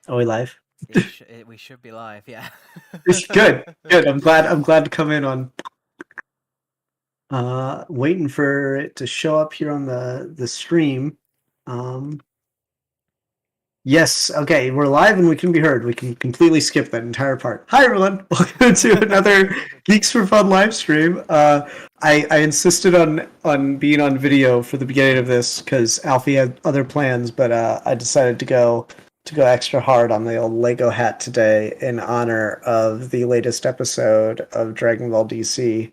Are we live? We should be live, yeah. Good, good. I'm glad to come in on waiting for it to show up here on the stream. Um yes, okay, we're live and we can be heard. We can completely skip that entire part. Hi everyone. Welcome to another Geeks for Fun live stream. I insisted on being on video for the beginning of this because Alfie had other plans, but I decided to go extra hard on the old Lego hat today in honor of the latest episode of Dragon Ball DC.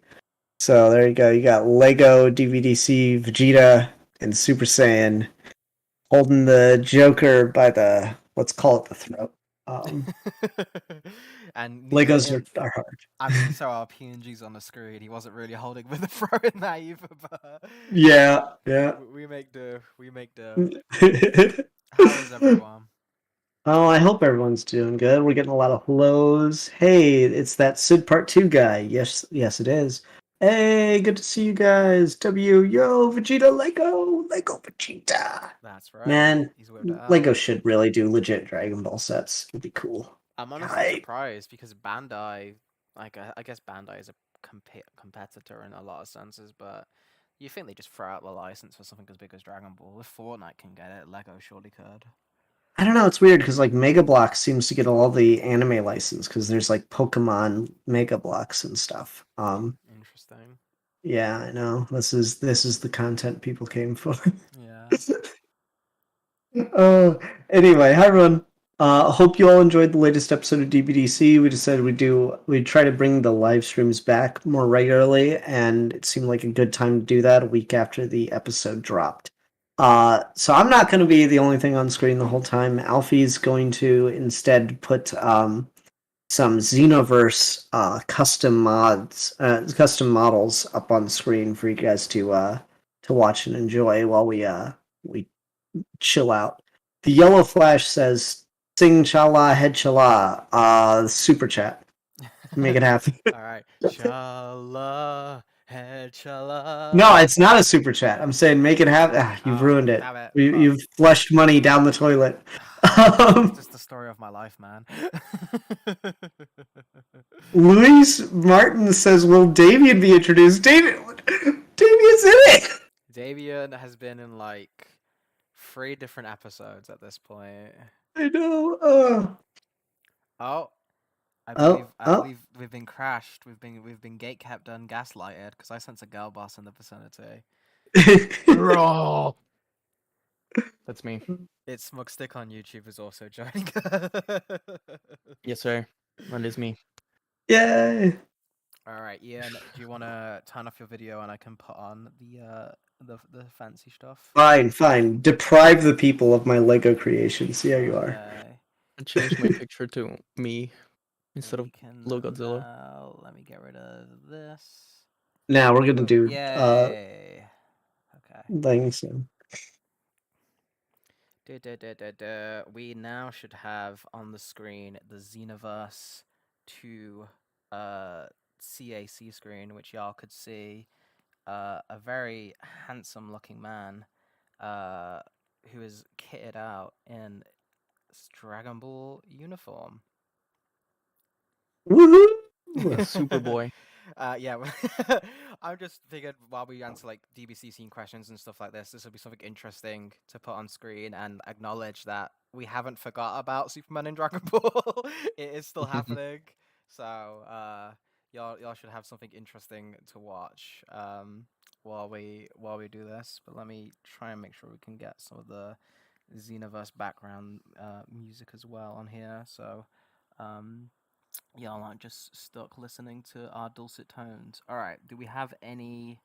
So there you go. You got Lego, DVDC, Vegeta, and Super Saiyan holding the Joker by the, let's call it, the throat. Um, And neither Legos him, are hard. I mean, so our PNGs on the screen. He wasn't really holding with the throw in that either, but Yeah, yeah. we make do. We make do. How is everyone? Oh, I hope everyone's doing good. We're getting a lot of hellos. Hey, it's that Sid Part 2 guy. Yes, yes, it is. Hey, good to see you guys. Yo, Vegeta Lego Vegeta. That's right. Man, He's whipped it Lego out. should really do legit Dragon Ball sets. It'd be cool. I'm honestly Hype. surprised because Bandai, I guess Bandai is a competitor in a lot of senses, but you think they just throw out the license for something as big as Dragon Ball? If Fortnite can get it, Lego surely could. I don't know, it's weird because like Mega Bloks seems to get all the anime license because there's like Pokemon Mega Bloks and stuff. Interesting. Yeah, I know. This is the content people came for. Yeah. Uh, anyway, hi everyone. Hope you all enjoyed the latest episode of DBDC. We decided we'd try to bring the live streams back more regularly, and it seemed like a good time to do that a week after the episode dropped. So I'm not going to be the only thing on screen the whole time. Alfie's going to instead put some Xenoverse custom models up on the screen for you guys to watch and enjoy while we chill out. The yellow flash says "Sing Chala Head Chala." Super chat. Make it happen. All right. Shala, head shala. No, it's not a super chat. I'm saying make it happen. You've Oh, ruined it. damn it. Fuck. You've flushed money down the toilet. It's just the story of my life, man. Luis Martin says, "Will Davian be introduced?" Davian's in it. Davian has been in like 3 different episodes at this point. I know. Oh, I believe Oh, I oh. believe we've been crashed. We've been gatekept and gaslighted because I sense a girl boss in the vicinity. Raw. That's me. It's Smugstick on YouTube is also joining. Yes, sir. That is me. Yay. All right, Ian, do you want to turn off your video and I can put on the fancy stuff? Fine. Deprive the people of my Lego creations. Here you are. Okay. I changed my picture to me instead We of can Low Godzilla. let me get rid of this. Now we're gonna do Yay. Okay. things. We now should have on the screen the Xenoverse 2 CAC screen, which y'all could see a very handsome looking man who is kitted out in Dragon Ball uniform. Woohoo! Superboy. Yeah, I just figured while we answer like DBC scene questions and stuff like this will be something interesting to put on screen and acknowledge that we haven't forgot about Superman in Dragon Ball. It is still happening, so y'all should have something interesting to watch while we do this. But let me try and make sure we can get some of the Xenoverse background music as well on here. So. Y'all aren't just stuck listening to our dulcet tones. All right. Do we have any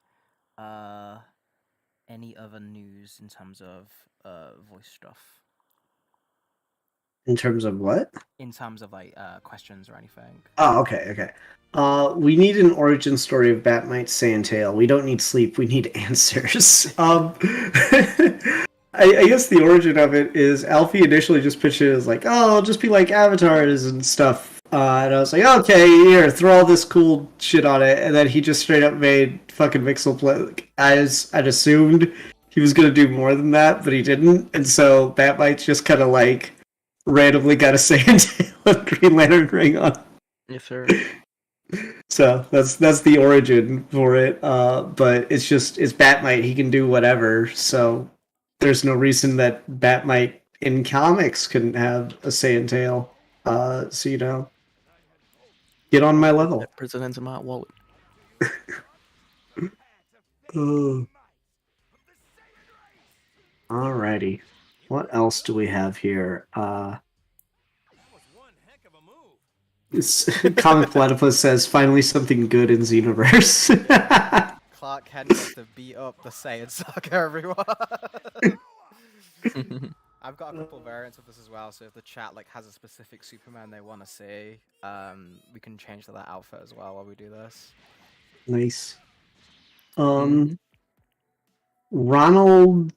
other news in terms of voice stuff? In terms of what? In terms of like questions or anything? Oh, okay. We need an origin story of Batmite Sandtail. We don't need sleep. We need answers. I guess the origin of it is Alfie initially just pitched it as like, oh, it'll just be like avatars and stuff. And I was like, okay, here, throw all this cool shit on it. And then he just straight up made fucking Mixel play. Like, I'd assumed he was gonna do more than that, but he didn't. And so Batmite's just kind of like randomly got a Saiyan tail and Green Lantern ring on. Yes, sir. So that's the origin for it. But it's Batmite. He can do whatever. So there's no reason that Batmite in comics couldn't have a Saiyan tail. So get on my level. That president's in my wallet. Oh. Alrighty. What else do we have here? This Comic Platypus says, finally something good in Xenoverse. Clark Kent gets to beat up the Saiyan Saga, everyone. I've got a couple variants of this as well, so if the chat has a specific Superman they want to see, we can change to that outfit as well while we do this. Nice. Mhm. Ronald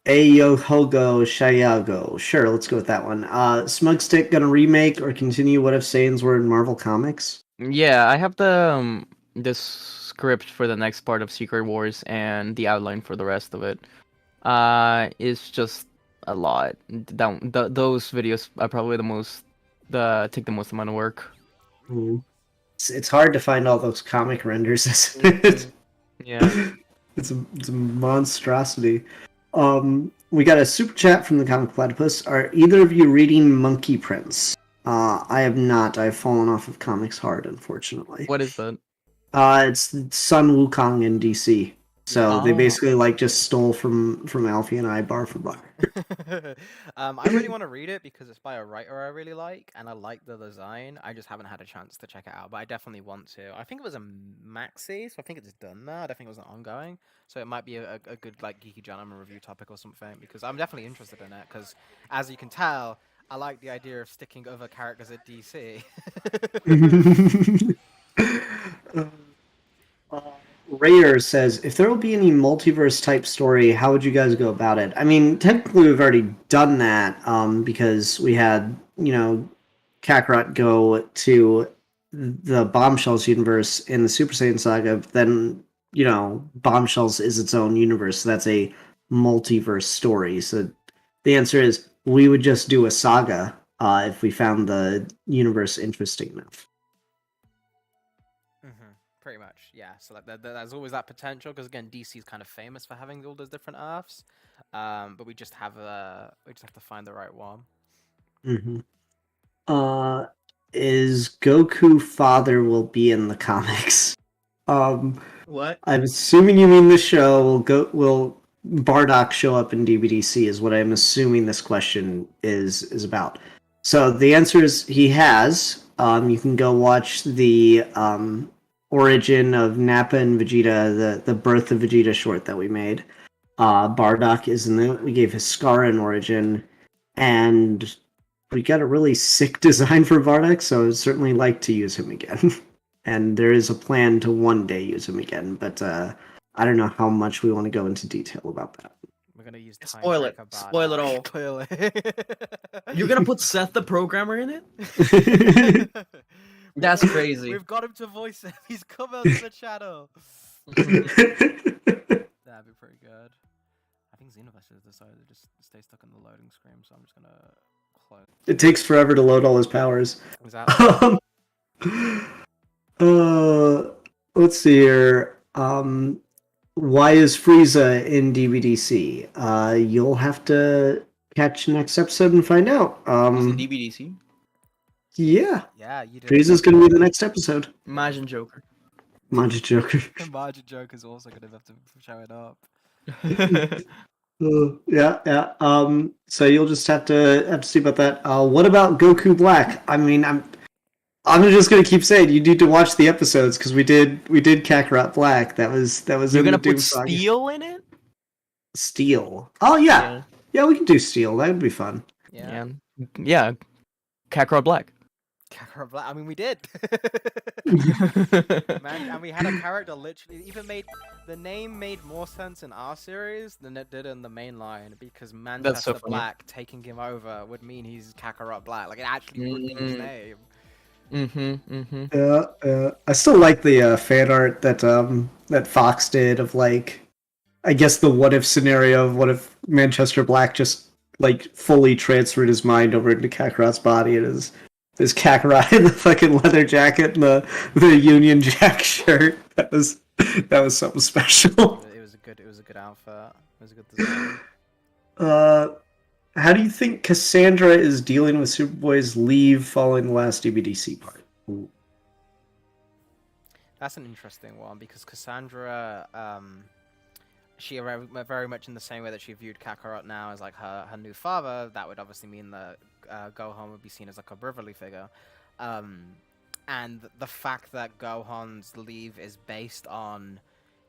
Ayohogo Shayago. Sure, let's go with that one. Smugstick gonna remake or continue What If Saiyans were in Marvel Comics? Yeah, I have the script for the next part of Secret Wars and the outline for the rest of it. It's just a lot. Those videos are probably take the most amount of work. It's hard to find all those comic renders, isn't it? Yeah. It's a monstrosity. We got a super chat from the Comic Platypus. Are either of you reading Monkey Prince? I have not. I've fallen off of comics hard, unfortunately. What is that? It's Sun Wukong in DC. So they Oh. basically just stole from Alfie and I bar for bar. I really want to read it because it's by a writer I really like, and I like the design. I just haven't had a chance to check it out, but I definitely want to. I think it was a maxi, so I think it's done now. I don't think it was an ongoing, so it might be a good geeky gentleman review topic or something, because I'm definitely interested in it. Because as you can tell, I like the idea of sticking other characters at DC. Rayer says, if there will be any multiverse type story, how would you guys go about it? I mean, technically we've already done that, because we had, Kakarot go to the Bombshells universe in the Super Saiyan Saga, then, Bombshells is its own universe, so that's a multiverse story. So the answer is, we would just do a saga, if we found the universe interesting enough. Pretty much, yeah. So there's always that potential, because again, DC is kind of famous for having all those different Earths, but we just have to find the right one. Is Goku father will be in the comics? What? I'm assuming you mean the show. Will Bardock show up in DBDC? Is what I'm assuming this question is about. So the answer is he has. You can go watch the origin of Nappa and Vegeta, the birth of Vegeta short that we made. Bardock is in it. We gave his Scar an origin, and we got a really sick design for Bardock, so I'd certainly like to use him again. And there is a plan to one day use him again, but I don't know how much we want to go into detail about that. We're gonna use Time Spoil it. Breaker Spoil it Bardock, all. Clearly. You're gonna put Seth the programmer in it? That's crazy. We've got him to voice it. He's come out of the channel. That'd be pretty good. I think Xenoverse has decided to just stay stuck in the loading screen, so I'm just gonna close. It takes forever to load all his powers. Exactly. Let's see here. Why is Frieza in DBDC? You'll have to catch next episode and find out. DBDC? Yeah. Yeah, you did. Frieza's gonna be the next episode. Majin Joker. Majin Joker. Margin Joker's also gonna have to show it up. Yeah. So you'll just have to see about that. What about Goku Black? I mean, I'm just gonna keep saying you need to watch the episodes, because we did Kakarot Black. That was. You're in gonna the Doom put Saga. Steel in it? Steel. Oh yeah, we can do Steel. That would be fun. Yeah. Yeah. Kakarot Black. Kakarot Black. I mean, we did. Man, and we had a character literally the name made more sense in our series than it did in the main line, because Manchester funny. Black taking him over would mean he's Kakarot Black. Like, it actually would mean his name. Yeah. I still like the fan art that Fox did of, like, I guess the what if scenario of what if Manchester Black just like fully transferred his mind over into Kakarot's body, and his Kakarot in the fucking leather jacket and the Union Jack shirt. That was something special. It was a good outfit. It was a good design. How do you think Cassandra is dealing with Superboy's leave following the last DBDC part? Ooh. That's an interesting one because Cassandra, she very much in the same way that she viewed Kakarot now as like her new father. That would obviously mean that Gohan would be seen as like a brotherly figure, and the fact that Gohan's leave is based on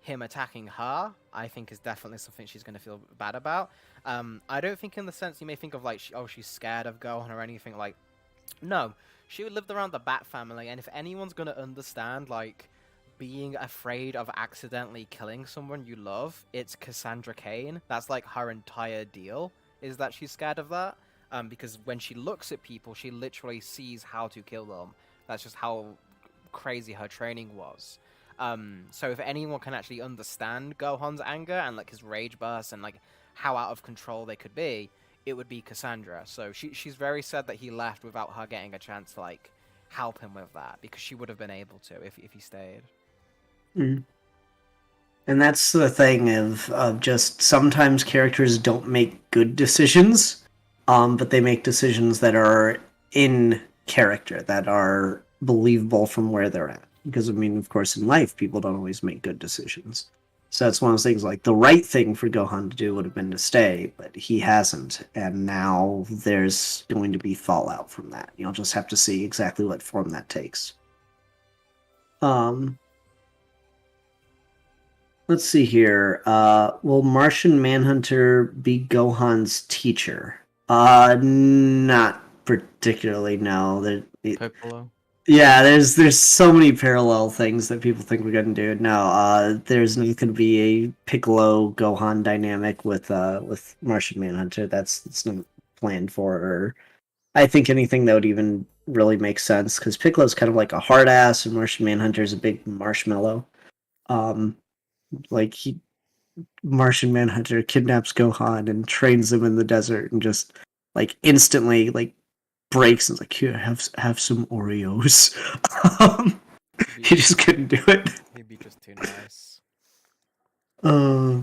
him attacking her, I think is definitely something she's going to feel bad about. I don't think in the sense you may think of like, she's scared of Gohan or anything like. No, she lived around the Bat family, and if anyone's going to understand like being afraid of accidentally killing someone you love, it's Cassandra Cain. That's like her entire deal, is that she's scared of that. Because when she looks at people, she literally sees how to kill them. That's just how crazy her training was. So if anyone can actually understand Gohan's anger and like his rage bursts and like how out of control they could be, it would be Cassandra. So she's very sad that he left without her getting a chance to like help him with that, because she would have been able to if he stayed. Mm. And that's the thing of just sometimes characters don't make good decisions, but they make decisions that are in character, that are believable from where they're at. Because, I mean, of course, in life, people don't always make good decisions. So that's one of those things, like, the right thing for Gohan to do would have been to stay, but he hasn't, and now there's going to be fallout from that. You'll just have to see exactly what form that takes. Let's see here. Will Martian Manhunter be Gohan's teacher? Not particularly, no. Piccolo. Yeah, there's so many parallel things that people think we're gonna do. No, there's not gonna be a Piccolo Gohan dynamic with Martian Manhunter. It's not planned for, or I think anything that would even really make sense, because Piccolo's kind of like a hard ass, and Martian Manhunter's a big marshmallow. Like Martian Manhunter kidnaps Gohan and trains him in the desert, and just like instantly like breaks and like, here, have some Oreos. He just couldn't do it. He'd be just too nice. Uh,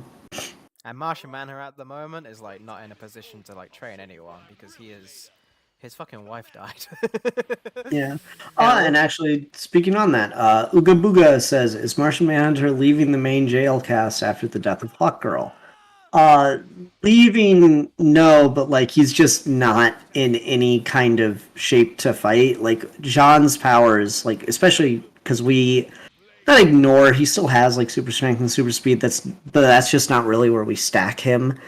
And Martian Manhunter at the moment is like not in a position to like train anyone because his fucking wife died. yeah. And actually, speaking on that, Ooga Booga says, is Martian Manhunter leaving the main jail cast after the death of Hawk Girl? Leaving, no, but like he's just not in any kind of shape to fight. Like Jean's powers, like especially because we not ignore, he still has like super strength and super speed. But that's just not really where we stack him.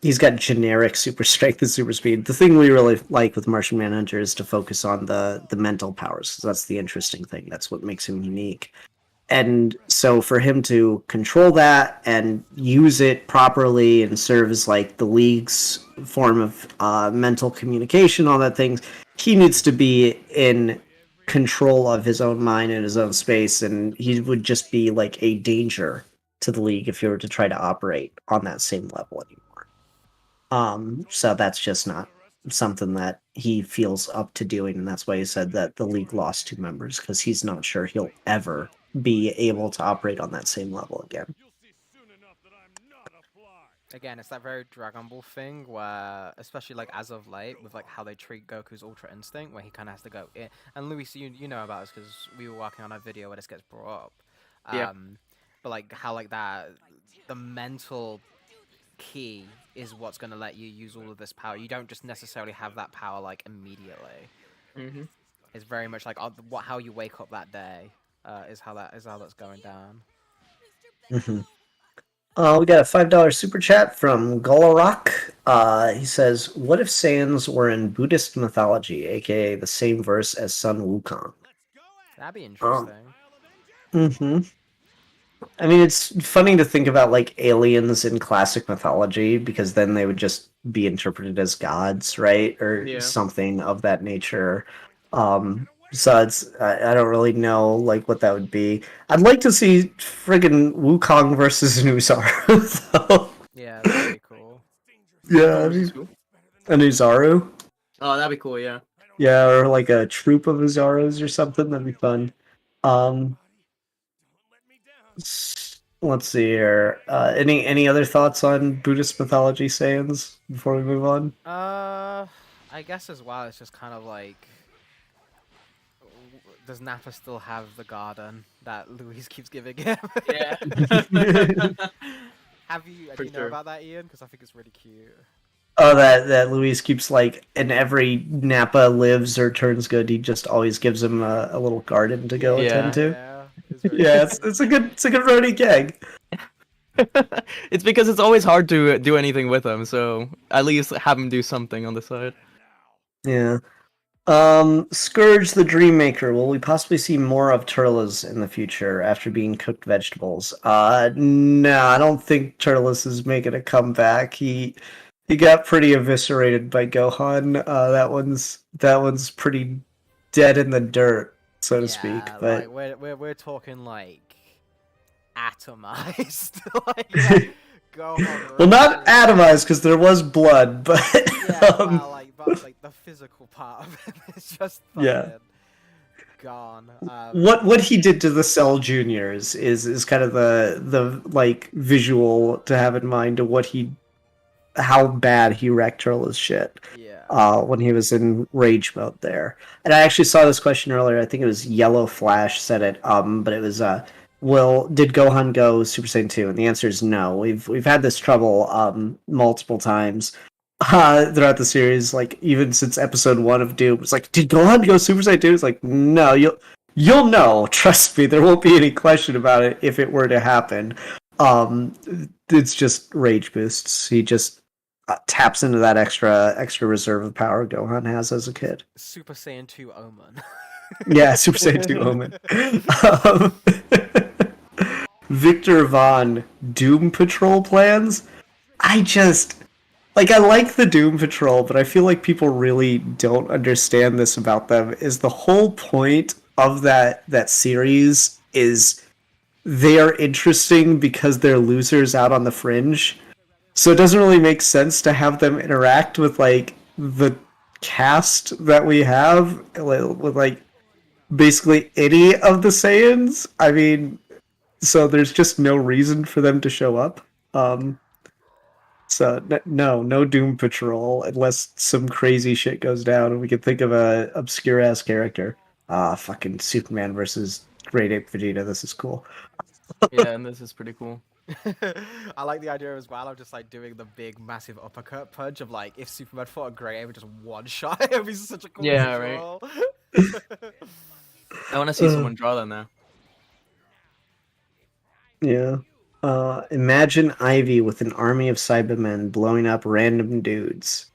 He's got generic super strength and super speed. The thing we really like with Martian Manhunter is to focus on the mental powers, because that's the interesting thing. That's what makes him unique. And so for him to control that and use it properly and serve as like the League's form of mental communication, all that things, he needs to be in control of his own mind and his own space, and he would just be like a danger to the League if he were to try to operate on that same level anymore. So that's just not something that he feels up to doing, and that's why he said that the League lost 2 members, because he's not sure he'll ever be able to operate on that same level again. Again, it's that very Dragon Ball thing where, especially like as of late, with like how they treat Goku's Ultra Instinct, where he kind of has to go in. And Luis, you know about this because we were working on a video where this gets brought up. Yeah. But like how like that, the mental key is what's going to let you use all of this power. You don't just necessarily have that power like immediately. Mm-hmm. It's very much like how you wake up that day is how that's going down. Mm-hmm. We got a $5 super chat from Golarock. He says, what if Saiyans were in Buddhist mythology, aka the same verse as Sun Wukong? That'd be interesting. Mm-hmm. I mean, it's funny to think about like aliens in classic mythology, because then they would just be interpreted as gods, right? Or something of that nature. So I don't really know like what that would be. I'd like to see friggin' Wukong versus Nuzar, though. Yeah, that'd be cool. Yeah, I Versus mean, who? an Uzaru. Oh, that'd be cool. Yeah. Yeah, or like a troop of Uzarus or something. That'd be fun. Um, let's see here. Any other thoughts on Buddhist mythology Saiyans before we move on? I guess as well, it's just kind of like, does Nappa still have the garden that Louise keeps giving him? Yeah. Have you? For Do you know sure. about that, Ian? Because I think it's really cute. Oh, that Luis keeps like in every Nappa lives or turns good, he just always gives him a little garden to go attend Yeah. to. Yeah, it's very Yeah, cute. it's a good running gag. It's because it's always hard to do anything with them, so at least have him do something on the side. Yeah. Scourge the Dreammaker. Will we possibly see more of Turles in the future after being cooked vegetables? No, I don't think Turles is making a comeback. He got pretty eviscerated by Gohan. That one's pretty dead in the dirt, so to speak. Yeah, But like we're talking like atomized, like Gohan well, not literally. atomized because there was blood, but Yeah, um, well, but like the physical part of it is just yeah. fucking gone. What he did to the Cell Juniors is kind of the like visual to have in mind of how bad he wrecked Turtle's shit Yeah. when he was in rage mode there. And I actually saw this question earlier. I think it was Yellow Flash said it. But it was did Gohan go Super Saiyan 2? And the answer is no. We've had this trouble multiple times throughout the series, like even since episode 1 of Doom. It's like, did Gohan go Super Saiyan 2? It's like, no, you'll know. Trust me, there won't be any question about it if it were to happen. Um, it's just rage boosts. He just taps into that extra reserve of power Gohan has as a kid. Super Saiyan 2 Omen. Yeah, Super Saiyan 2 Omen. Victor Von Doom Patrol plans. I just I like the Doom Patrol, but I feel like people really don't understand this about them. Is the whole point of that series is they are interesting because they're losers out on the fringe. So it doesn't really make sense to have them interact with like the cast that we have with like basically any of the Saiyans. I mean, so there's just no reason for them to show up. Um, no Doom Patrol unless some crazy shit goes down and we can think of a obscure ass character. Fucking Superman versus Great Ape Vegeta. This is cool. Yeah, and this is pretty cool. I like the idea as well of just like doing the big massive uppercut punch of like if Superman fought a Grey Ape with just one shot. It would be such a cool Yeah, right. visual. I want to see someone draw that now. Yeah. Imagine Ivy with an army of Cybermen blowing up random dudes.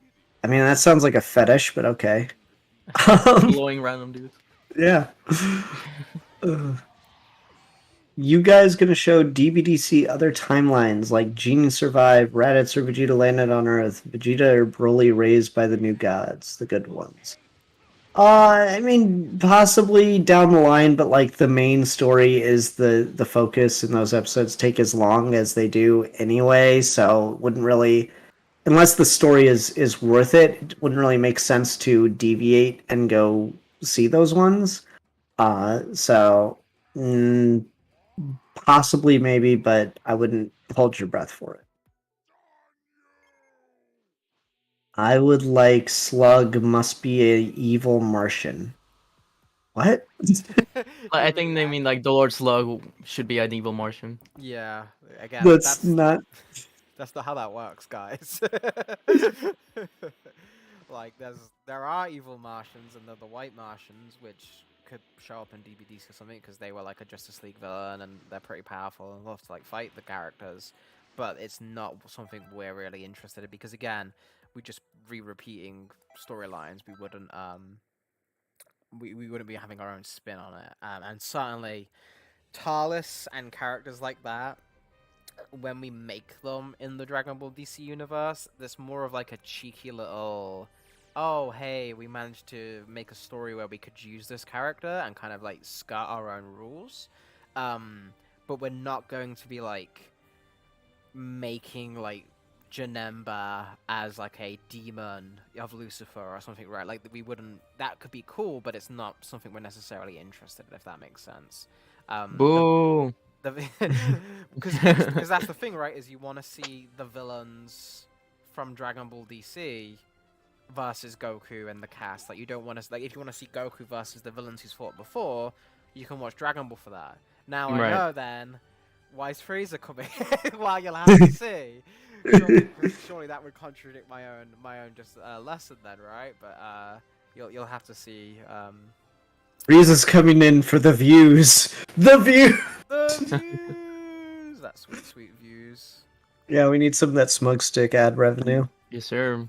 I mean, that sounds like a fetish, but okay. Blowing random dudes. Yeah. You guys gonna show DBDC other timelines like Genie survived, Raditz or Vegeta landed on Earth, Vegeta or Broly raised by the new gods, the good ones? I mean, possibly down the line, but like the main story is the focus, and those episodes take as long as they do anyway. So wouldn't really, unless the story is worth it, it wouldn't really make sense to deviate and go see those ones. So possibly maybe, but I wouldn't hold your breath for it. I would like Slug must be a evil Martian. What? I You think they that? mean like the Lord Slug should be an evil Martian. Yeah, again, That's not. that's not how that works, guys. Like, there are evil Martians, and they're the White Martians, which could show up in DVDs or something because they were like a Justice League villain, and they're pretty powerful and love to like fight the characters. But it's not something we're really interested in because again, we just repeating storylines. We wouldn't be having our own spin on it, and certainly Talis and characters like that, when we make them in the Dragon Ball DC universe, there's more of like a cheeky little, oh hey, we managed to make a story where we could use this character and kind of like skirt our own rules. But we're not going to be like making like Janemba as like a demon of Lucifer or something, right? Like we wouldn't. That could be cool, but it's not something we're necessarily interested in, if that makes sense. Boo. Because that's the thing, right? Is you want to see the villains from Dragon Ball DC versus Goku and the cast. Like you don't want to like if you want to see Goku versus the villains he's fought before, you can watch Dragon Ball for that. Now I Right. know then why is Frieza coming? Well, you'll have to see. Surely that would contradict my own just lesson then, right? But you'll have to see. Frieza's coming in for the views. The view. The views. That sweet views. Yeah, we need some of that smug stick ad revenue. Yes, sir.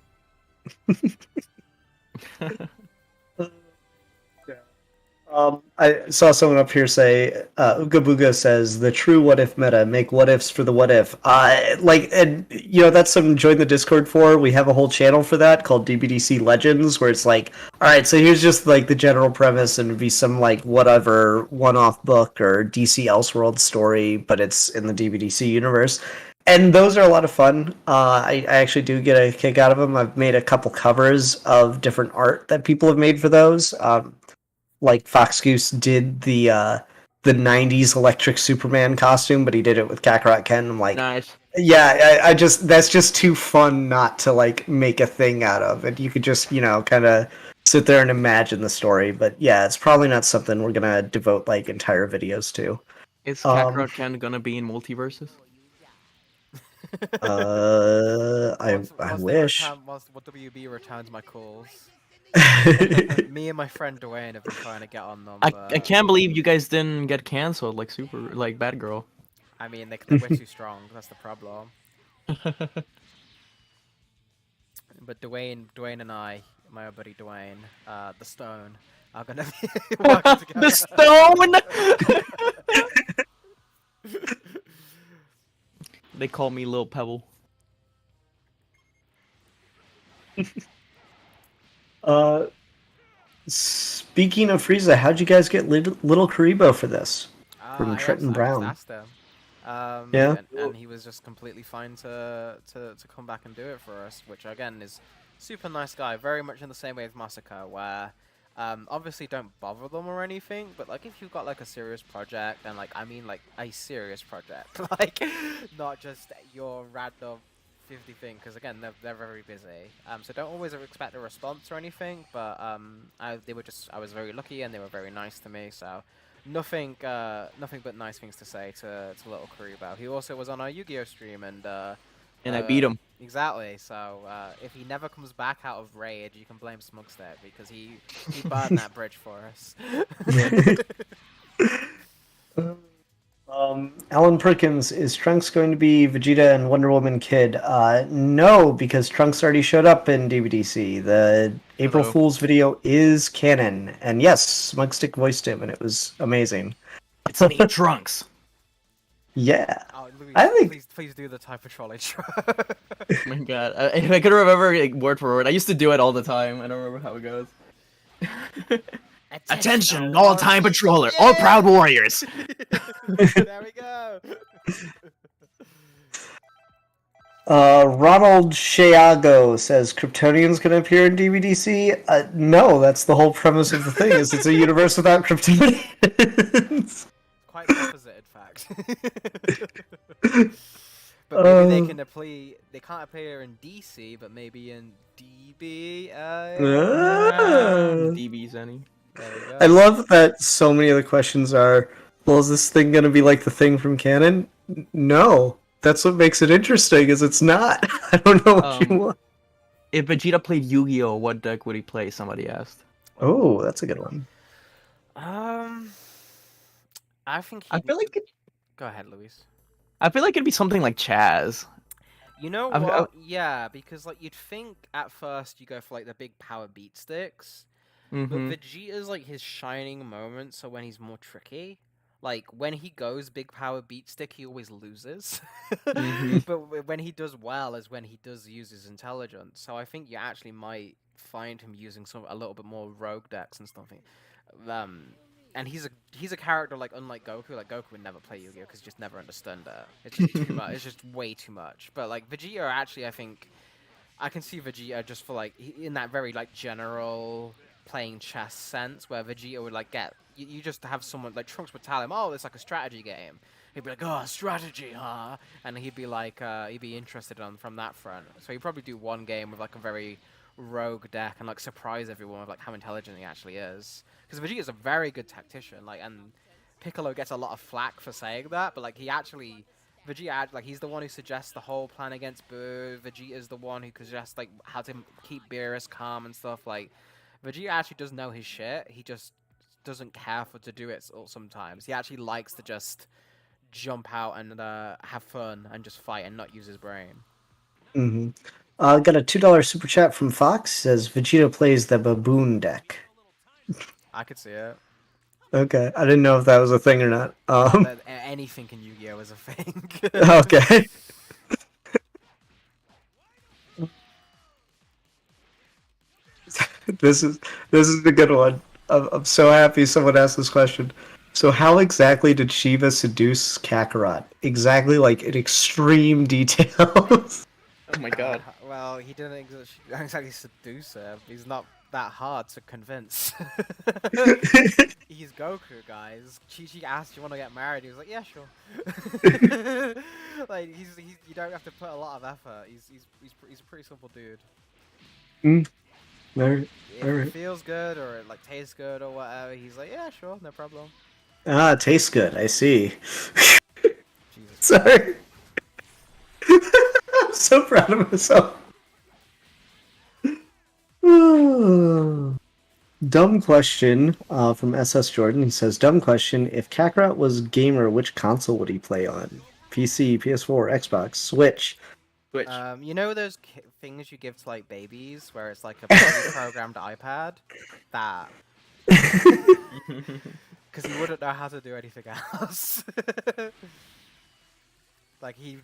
I saw someone up here say, Ooga Booga says, the true what if meta, make what ifs for the what if. And that's something to join the Discord for. We have a whole channel for that called DBDC Legends, where it's like, alright, so here's just like the general premise, and it'd be some like whatever one-off book or DC Elseworld story, but it's in the DBDC universe. And those are a lot of fun. I actually do get a kick out of them. I've made a couple covers of different art that people have made for those. Like Fox Goose did the '90s Electric Superman costume, but he did it with Kakarot Ken. I'm like, Nice. yeah, I just that's just too fun not to like make a thing out of, and you could just kind of sit there and imagine the story. But yeah, it's probably not something we're gonna devote like entire videos to. Is Kakarot Ken gonna be in multiverses? I wish. Once WB returns my calls. Me and my friend Dwayne have been trying to get on them. I can't believe you guys didn't get canceled like Batgirl. I mean, they're way too strong. That's the problem. But Dwayne and I, my buddy Dwayne, the Stone, are gonna be working together. The Stone. They call me Lil Pebble. Speaking of Frieza, how'd you guys get Little Karibo for this? From I Trenton just Brown. asked him. Yeah? And he was just completely fine to come back and do it for us, which again is super nice guy, very much in the same way as Masako, where obviously don't bother them or anything, but like if you've got like a serious project, and like I mean like a serious project, like not just your random 50 thing, because again they're very busy, so don't always expect a response or anything, but I was very lucky and they were very nice to me, so nothing but nice things to say to Little Karibo. He also was on our Yu-Gi-Oh stream, and I beat him. Exactly. So if he never comes back out of Raid, you can blame Smugstick because he burned that bridge for us. Alan Perkins, is Trunks going to be Vegeta and Wonder Woman Kid? No, because Trunks already showed up in DBDC. The April Fool's video is canon, and yes, Smugstick voiced him, and it was amazing. It's me, Trunks. Yeah. Oh, Louis, I think- please do the type of troll intro. Oh my god. If I could remember like, word for word, I used to do it all the time. I don't remember how it goes. Attention, all time patroller, all proud warriors. There we go. Ronald Sheago says Kryptonian's going to appear in DBDC. No, that's the whole premise of the thing. Is it's a universe without Kryptonians. Quite the opposite, in fact. But maybe they can appear. They can't appear in DC, but maybe in DB. DB's any. There we go. I love that so many of the questions are, well, is this thing going to be like the thing from canon? No. That's what makes it interesting, is it's not. I don't know what you want. If Vegeta played Yu-Gi-Oh, what deck would he play? Somebody asked. Oh, that's a good one. I think. I feel like Go ahead, Luis. I feel like it'd be something like Chaz. You know what? Yeah, because like you'd think at first you go for like the big power beat sticks, but Vegeta's like his shining moment. So when he's more tricky, like when he goes big power beat stick, he always loses. But when he does well is when he does use his intelligence. So I think you actually might find him using a little bit more rogue decks and something. and he's a character like unlike Goku. Like Goku would never play Yu-Gi-Oh because he just never understood it. It's just too much. It's just way too much. But like Vegeta, actually, I think I can see Vegeta just for like in that very like general playing chess sense, where Vegeta would like get you just have someone like Trunks would tell him, oh, it's like a strategy game. He'd be like, oh, strategy, huh? And he'd be like, he'd be interested on from that front. So he'd probably do one game with like a very rogue deck and like surprise everyone with like how intelligent he actually is. Because Vegeta's a very good tactician, like, and Piccolo gets a lot of flack for saying that, but like Vegeta, like, he's the one who suggests the whole plan against Boo. Vegeta's the one who suggests like how to keep Beerus calm and stuff. Like, Vegeta actually does know his shit. He just doesn't care for to do it sometimes. He actually likes to just jump out and have fun and just fight and not use his brain. Mm-hmm. Got a $2 super chat from Fox. Says Vegeta plays the baboon deck. I could see it. Okay, I didn't know if that was a thing or not. Anything in Yu-Gi-Oh is a thing. Okay. This is the good one. I'm so happy someone asked this question. So how exactly did Shiva seduce Kakarot? Exactly, like in extreme details. Oh my god. Well, he didn't exactly seduce her. He's not that hard to convince. He's Goku, guys. Chi-Chi asked, "You want to get married?" He was like, "Yeah, sure." Like you don't have to put a lot of effort. He's a pretty simple dude. Alright. If it feels good or it like tastes good or whatever, he's like, "Yeah, sure, no problem." Ah, it tastes good. I see. Jesus. Sorry. I'm so proud of myself. Dumb question from SS Jordan. He says, dumb question. If Kakarot was gamer, which console would he play on? PC, PS4, Xbox, Switch? Switch. You know those things you give to like babies, where it's like a pre-programmed iPad? That. Because he wouldn't know how to do anything else. Like he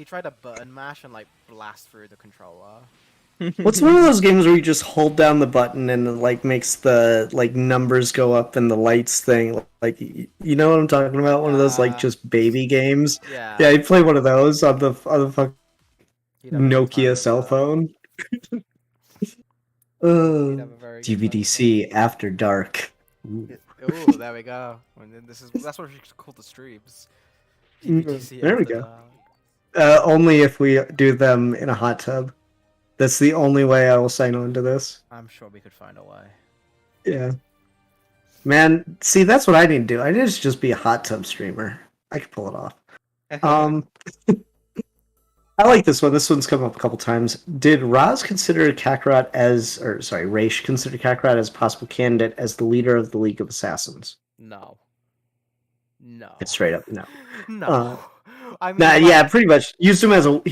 tried a button mash and like blast through the controller. What's one of those games where you just hold down the button and it, like, makes the like numbers go up and the lights thing? Like, you know what I'm talking about? One of those like just baby games. Yeah. Yeah, you play one of those on the fucking He'd have a good time Nokia with cell that. phone. He'd have a very good time with DVDC After Dark. Ooh. that. Ooh, there we go. And then that's what we should call the streams. DVDC There we after go. dark. Only if we do them in a hot tub. That's the only way I will sign on to this. I'm sure we could find a way. Yeah. Man, see, that's what I need to do. I need to just be a hot tub streamer. I could pull it off. I like this one. This one's come up a couple times. Did Raz consider Kakarot Raish consider Kakarot as a possible candidate as the leader of the League of Assassins? No. No. It's straight up no. No. I mean, Yeah, pretty much. He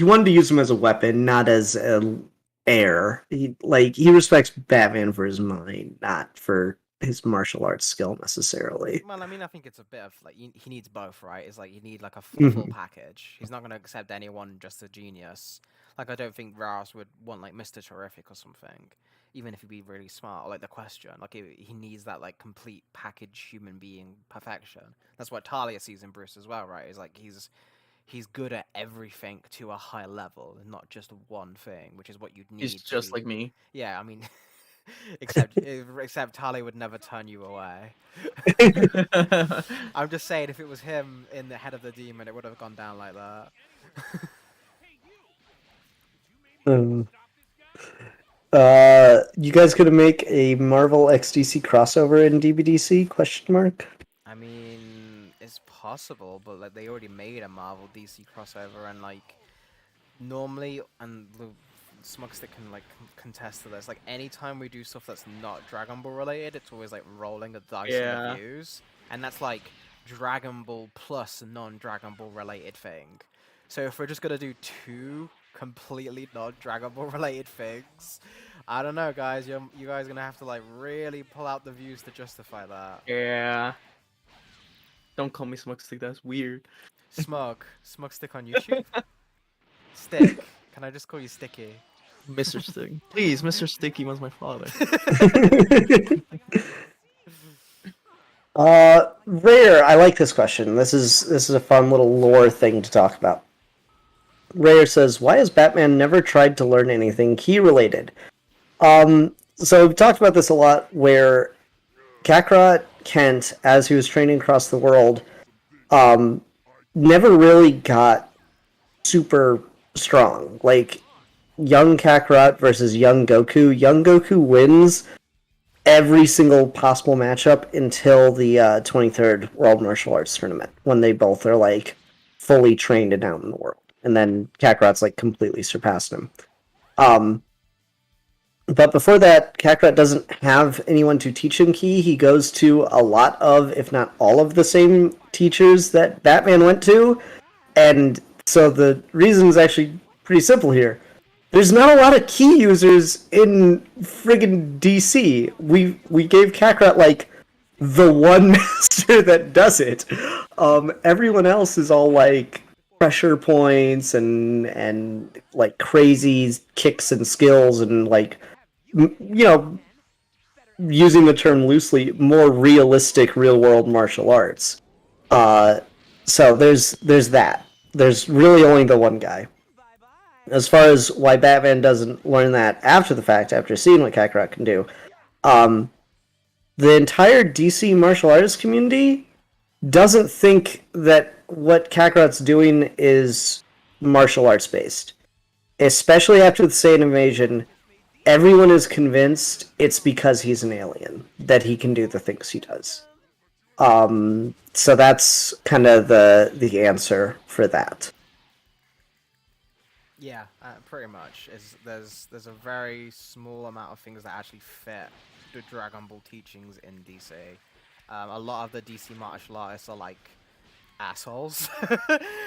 wanted to use him as a weapon, not as an heir. He respects Batman for his mind, not for his martial arts skill necessarily. Well, I mean, I think it's a bit of like he needs both, right? It's like you need like a full package. He's not going to accept anyone just a genius. Like I don't think Ras would want like Mr. Terrific or something, even if he'd be really smart. Or, like the Question, like he needs that like complete package human being perfection. That's what Talia sees in Bruce as well, right? Is like he's good at everything to a high level, and not just one thing, which is what you'd need. He's just like me. Yeah, I mean. except Talia would never turn you away. I'm just saying, if it was him in the head of the demon, it would have gone down like that. You guys gonna make a Marvel XDC crossover in DBDC? Question mark. I mean, it's possible, but like they already made a Marvel DC crossover, and like normally, and Smugstick can like contest to this. Like anytime we do stuff that's not Dragon Ball related, it's always like rolling the dice in the views, and that's like Dragon Ball plus a non-Dragon Ball related thing. So if we're just gonna do two completely non-Dragon Ball related things, I don't know, guys. You guys are gonna have to like really pull out the views to justify that. Yeah. Don't call me Smugstick. That's weird. Smugstick on YouTube. Stick. Can I just call you Sticky? Mr. Stick. Please, Mr. Sticky was my father. Rare. I like this question. This is a fun little lore thing to talk about. Rare says, "Why has Batman never tried to learn anything key related?" So we've talked about this a lot. Where Kakarot Kent, as he was training across the world, never really got super strong. Like young Kakarot versus young Goku. Young Goku wins every single possible matchup until the 23rd World Martial Arts Tournament, when they both are like fully trained and out in the world. And then Kakarot's like completely surpassed him. Um, but before that, Kakarot doesn't have anyone to teach him Ki. He goes to a lot of, if not all of the same teachers that Batman went to. And so the reason is actually pretty simple here. There's not a lot of Ki users in friggin' DC. We gave Kakarot like the one master that does it. Everyone else is all like pressure points and like crazy kicks and skills and like using the term loosely, more realistic real world martial arts. Uh, so there's that. There's really only the one guy. As far as why Batman doesn't learn that after the fact, after seeing what Kakarot can do, um, the entire DC martial artist community doesn't think that what Kakarot's doing is martial arts based. Especially after the Saiyan invasion, everyone is convinced it's because he's an alien that he can do the things he does. So that's kind of the answer for that. Yeah, pretty much. There's a very small amount of things that actually fit the Dragon Ball teachings in DC. A lot of the DC martial artists are like assholes.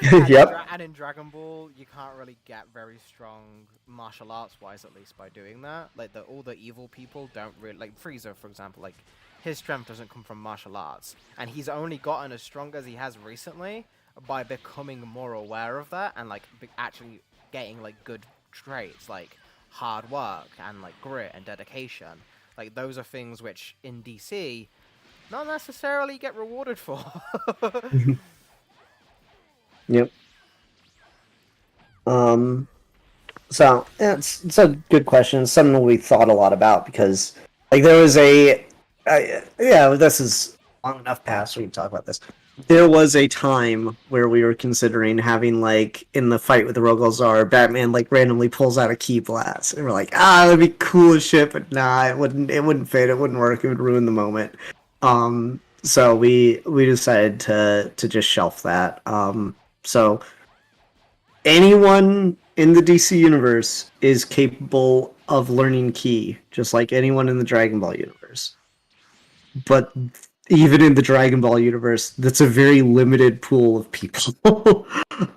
Yep. And in Dragon Ball, you can't really get very strong martial arts wise, at least by doing that. Like all the evil people don't really like Frieza, for example. Like his strength doesn't come from martial arts, and he's only gotten as strong as he has recently by becoming more aware of that and like actually getting like good traits like hard work and like grit and dedication. Like those are things which in DC not necessarily get rewarded for. Yep. So yeah, it's a good question. It's something we thought a lot about because like there was yeah, this is long enough past we can talk about this. There was a time where we were considering having like in the fight with the Rogolzar, Batman like randomly pulls out a key blast, and we're like, that'd be cool as shit, but nah, it wouldn't fit, it wouldn't work, it would ruin the moment. So we decided to just shelf that. So anyone in the DC universe is capable of learning Ki, just like anyone in the Dragon Ball universe. But even in the Dragon Ball universe, that's a very limited pool of people.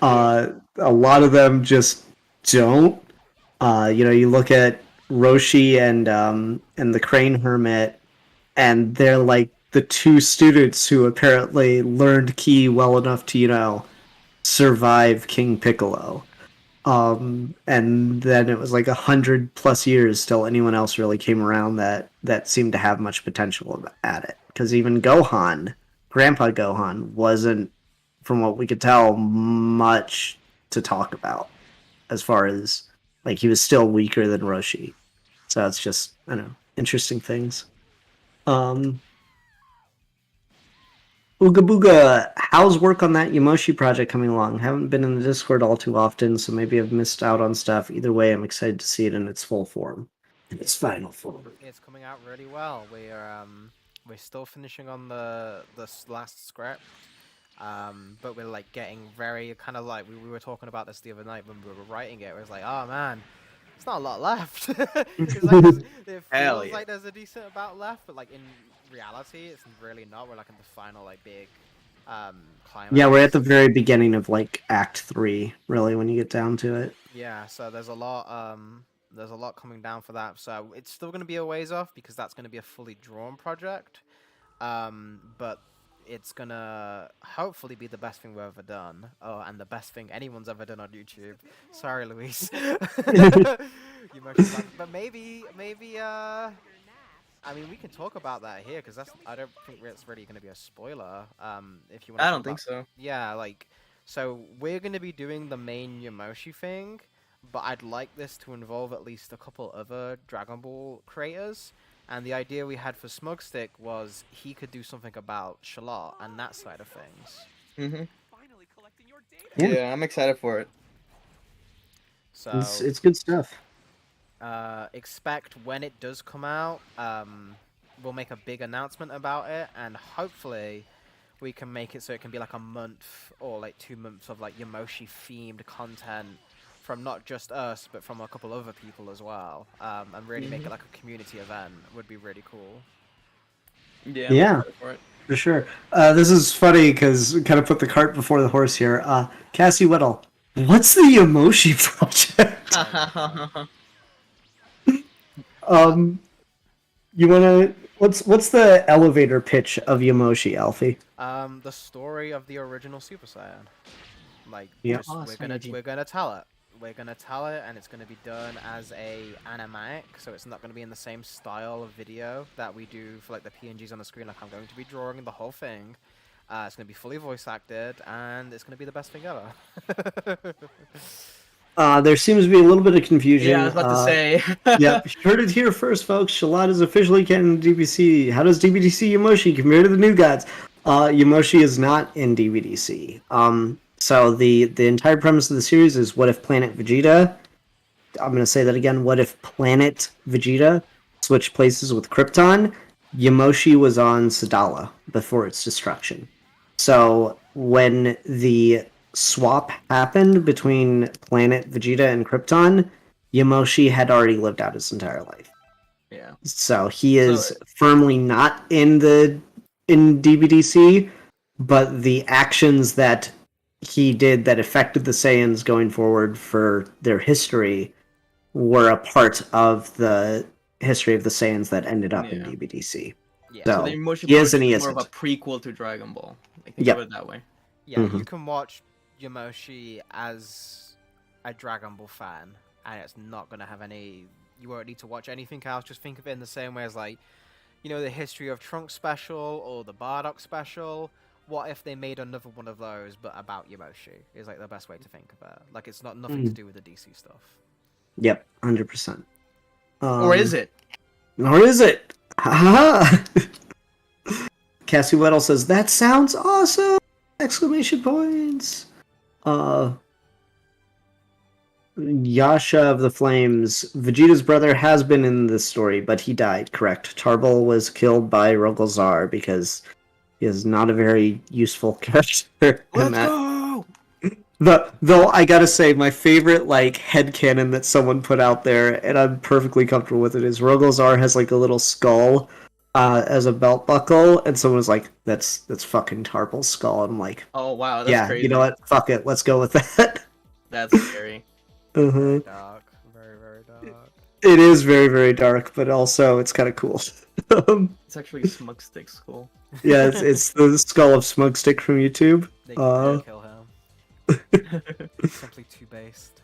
A lot of them just don't. You look at Roshi and the Crane Hermit, and they're like the two students who apparently learned Ki well enough to survive King Piccolo. And then it was like 100+ years till anyone else really came around that seemed to have much potential at it. Because even Gohan, Grandpa Gohan, wasn't, from what we could tell, much to talk about. As far as like he was still weaker than Roshi. So it's just, I don't know, interesting things. Ooga Booga, how's work on that Yamoshi project coming along? Haven't been in the Discord all too often, so maybe I've missed out on stuff. Either way, I'm excited to see it in its full form. In its final form. It's coming out really well. We're still finishing on the last script, but we're like getting very kind of like we were talking about this the other night when we were writing it. It was like, oh man, there's not a lot left. It's like it Hell feels yeah. like there's a decent amount left, but like in reality, it's really not. We're like in the final like big climax. Yeah, we're at the very beginning of like Act 3, really, when you get down to it. Yeah, so there's a lot coming down for that. So it's still going to be a ways off because that's going to be a fully drawn project. But it's going to hopefully be the best thing we've ever done. Oh, and the best thing anyone's ever done on YouTube. Sorry, Luis. You mentioned that. But maybe I mean, we can talk about that here because I don't think it's really going to be a spoiler. If you want. I don't think so. Yeah, like, so we're going to be doing the main Yamoshi thing, but I'd like this to involve at least a couple other Dragon Ball creators. And the idea we had for Smugstick was he could do something about Shalot and that side of things. Mm-hmm. Yeah. Yeah, I'm excited for it. So It's good stuff. expect when it does come out, we'll make a big announcement about it, and hopefully we can make it so it can be like a month or like 2 months of like Yamoshi themed content from not just us but from a couple other people as well, and really make it like a community event. Would be really cool. Yeah. I'm Yeah. excited for it. For sure. This is funny because we kind of put the cart before the horse here. Cassie Whittle, what's the Yamoshi project? You wanna what's the elevator pitch of Yamoshi, Alfie? The story of the original Super Saiyan. Like, Yeah. just, Oh, we're gonna tell it. We're gonna tell it, and it's gonna be done as a animatic, so it's not gonna be in the same style of video that we do for like the PNGs on the screen. Like, I'm going to be drawing the whole thing. It's gonna be fully voice acted, and it's gonna be the best thing ever. There seems to be a little bit of confusion. Yeah, I was about to say. Yep, you heard it here first, folks. Shalot is officially canon in DBC. How does DBDC Yamoshi compare to the new gods? Yamoshi is not in DBDC. So the entire premise of the series is what if Planet Vegeta, I'm going to say that again, what if Planet Vegeta switched places with Krypton? Yamoshi was on Sadala before its destruction. So when the swap happened between Planet Vegeta and Krypton, Yamoshi had already lived out his entire life. Yeah. So he is firmly not in DBDC, but the actions that he did that affected the Saiyans going forward for their history were a part of the history of the Saiyans that ended up in Yeah. DBDC. Yeah. So, So the Yamoshi he is and project he is more of a isn't. prequel to Dragon Ball. I think Yep. of it that way. Yeah, you Mhm. can watch Yamoshi as a Dragon Ball fan, and it's not gonna have any. You won't need to watch anything else. Just think of it in the same way as, like, you know, the History of Trunks special or the Bardock special. What if they made another one of those, but about Yamoshi? Is like the best way to think about it. Like, it's not nothing to do with the DC stuff. Yep, 100%. Or is it? Or is it? Ha Cassie Weddle says, that sounds awesome! Exclamation points! Yasha of the Flames. Vegeta's brother has been in this story, but he died, correct. Tarbal was killed by Rogolzar because he is not a very useful character in Let's that. go! Though I gotta say, my favorite like headcanon that someone put out there, and I'm perfectly comfortable with it, is Rogolzar has like a little skull as a belt buckle, and someone was like, "That's fucking Tarbal's skull." I'm like, Oh wow, that's "Yeah, crazy. you know what? Fuck it, let's go with that." That's scary. Uh-huh. Dark, very, very dark. It is very, very dark, but also it's kind of cool. It's actually Smugstick's skull. Yeah, it's the skull of Smugstick from YouTube. They can kill him. Simply too based.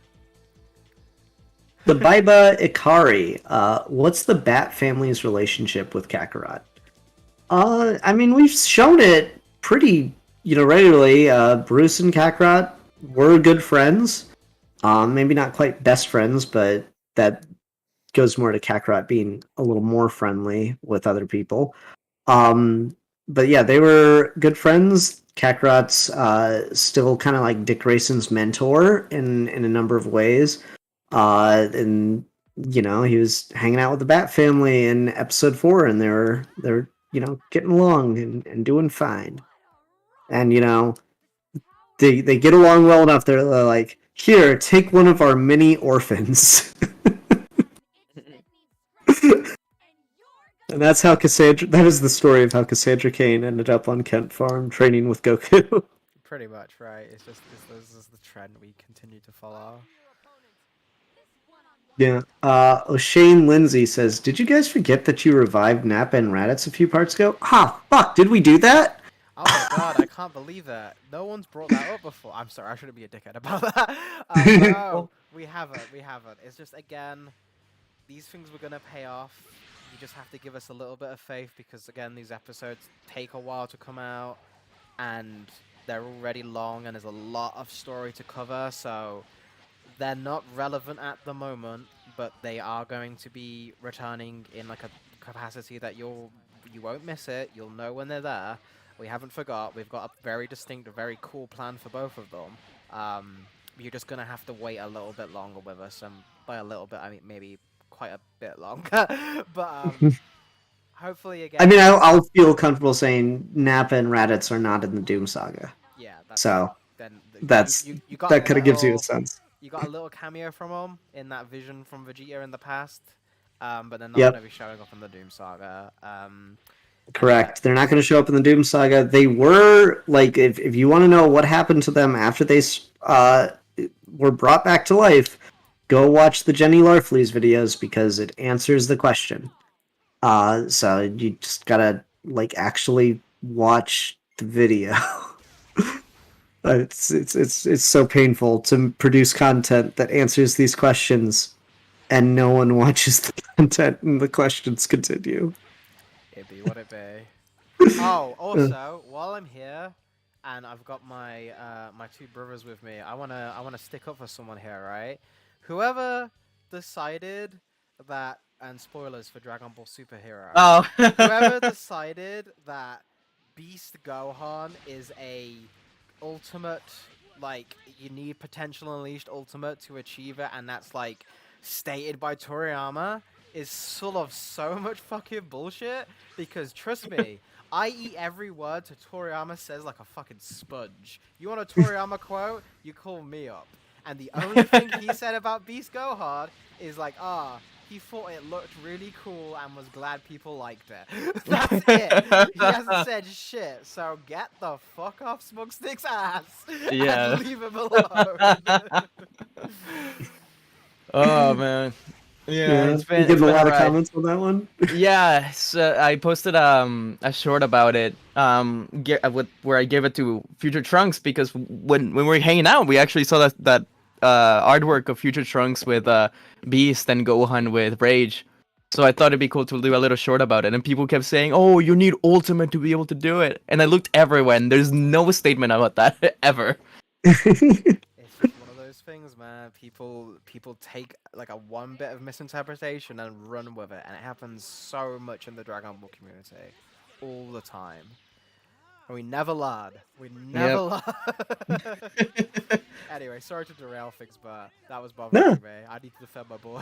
The Baiba Ikari. What's the Bat family's relationship with Kakarot? I mean, we've shown it pretty, regularly. Bruce and Kakarot were good friends. Maybe not quite best friends, but that goes more to Kakarot being a little more friendly with other people. But yeah, they were good friends. Kakarot's still kind of like Dick Grayson's mentor in a number of ways. And he was hanging out with the Bat family in episode 4, and they're getting along and doing fine. And they get along well enough. They're like, here, take one of our many orphans. And that's how Cassandra. That is the story of how Cassandra Cain ended up on Kent Farm training with Goku. Pretty much, right? This is the trend we continue to follow. Yeah. O'Shane Lindsay says, "Did you guys forget that you revived Nappa and Raditz a few parts ago?" Fuck! Did we do that? Oh my god, I can't believe that. No one's brought that up before. I'm sorry, I shouldn't be a dickhead about that. No, we haven't. It's just, again, these things were gonna pay off. You just have to give us a little bit of faith because again, these episodes take a while to come out, and they're already long, and there's a lot of story to cover. So they're not relevant at the moment, but they are going to be returning in like a capacity that you won't miss it. You'll know when they're there. We haven't forgot. We've got a very distinct, a very cool plan for both of them. You're just gonna have to wait a little bit longer with us, and by a little bit, I mean maybe quite a bit longer. But hopefully again. I mean, I'll feel comfortable saying Nappa and Raditz are not in the Doom Saga. Yeah. That's, So then that's you got that kind of gives you a little- sense. You got a little cameo from him in that vision from Vegeta in the past, but they're not Yep. going to be showing up in the Doom Saga. Correct. They're not going to show up in the Doom Saga. They were like, if you want to know what happened to them after they were brought back to life, go watch the Jenny Larfleeze videos because it answers the question. So you just gotta like actually watch the video. It's so painful to produce content that answers these questions, and no one watches the content, and the questions continue. It be what it be. Oh, also, while I'm here, and I've got my my two brothers with me, I wanna stick up for someone here, right? Whoever decided that, and spoilers for Dragon Ball Superhero. Oh. Whoever decided that Beast Gohan is a ultimate, like, you need potential unleashed ultimate to achieve it, and that's like stated by Toriyama, is full of so much fucking bullshit. Because trust me, I eat every word to Toriyama says like a fucking sponge. You want a Toriyama quote? You call me up. And the only thing he said about Beast Gohan is like, he thought it looked really cool and was glad people liked it. That's it. He hasn't said shit. So get the fuck off Smugstick's ass Yeah. and leave him alone. Oh man. Yeah, it's been you getting a lot of ride. comments on that one. Yeah, so I posted a short about it, where I gave it to Future Trunks because when we were hanging out, we actually saw that artwork of Future Trunks with Beast and Gohan with Rage. So I thought it'd be cool to do a little short about it, and people kept saying, "Oh, you need Ultimate to be able to do it." And I looked everywhere, and there's no statement about that ever. It's just one of those things, man. People take like a one bit of misinterpretation and run with it, and it happens so much in the Dragon Ball community, all the time. And we never learn. We never learn. Anyway, sorry to derail things, but that was bothering me. I need to defend my boy.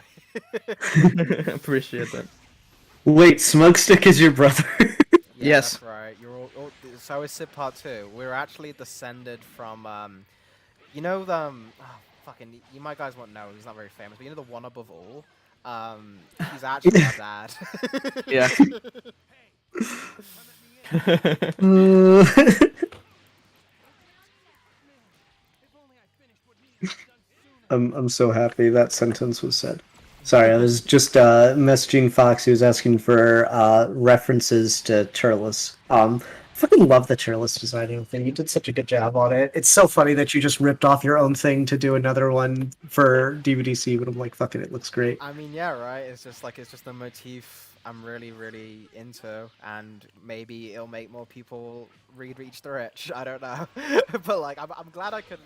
Appreciate that. Wait, Smugstick is your brother? Yeah, Yes. that's right. You're all so is Sid Part 2. We're actually descended from you know the fucking, you might guys won't know, he's not very famous, but you know the One Above All? He's actually our dad. Yeah. I'm so happy that sentence was said. Sorry, I was just messaging Fox, who was asking for references to Turles. Fucking love the Turles designing thing. You did such a good job on it. It's so funny that you just ripped off your own thing to do another one for DVDC, but I'm like, fucking, it looks great. I mean, yeah, right? It's just a motif I'm really, really into, and maybe it'll make more people read Reach the Rich. I don't know. But like, I'm glad I could,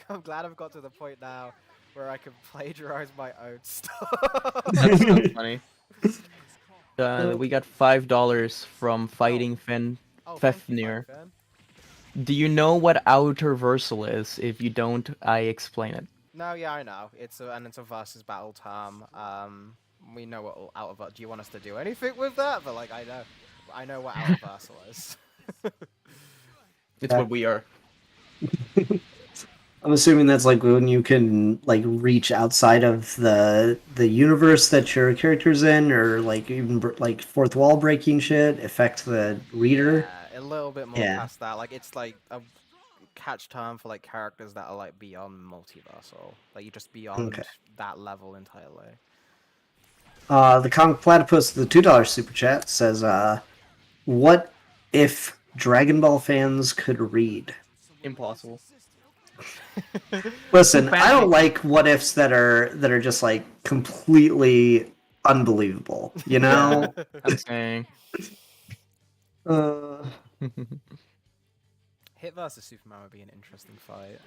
I'm glad I've got to the point now where I can plagiarize my own stuff. That's so funny. We got $5 from Fighting Finn. Oh, thank you, Fafnir. Fan. Do you know what outer versal is? If you don't, I explain it. No, yeah, I know. It's a versus battle term. We know what out of. Do you want us to do anything with that? But like, I know what outer versal is. It's what we are. I'm assuming that's like when you can like reach outside of the universe that your character's in, or like even like fourth wall breaking shit, affect the reader. Yeah, a little bit more Yeah. past that. Like, it's like a catch term for like characters that are like beyond multiversal. Like, you're just beyond Okay. that level entirely. The Comic Platypus, the $2 super chat says, "What if Dragon Ball fans could read?" Impossible. Listen, I don't like what ifs that are just like completely unbelievable. You know. I'm saying. uh, Hit versus Superman would be an interesting fight.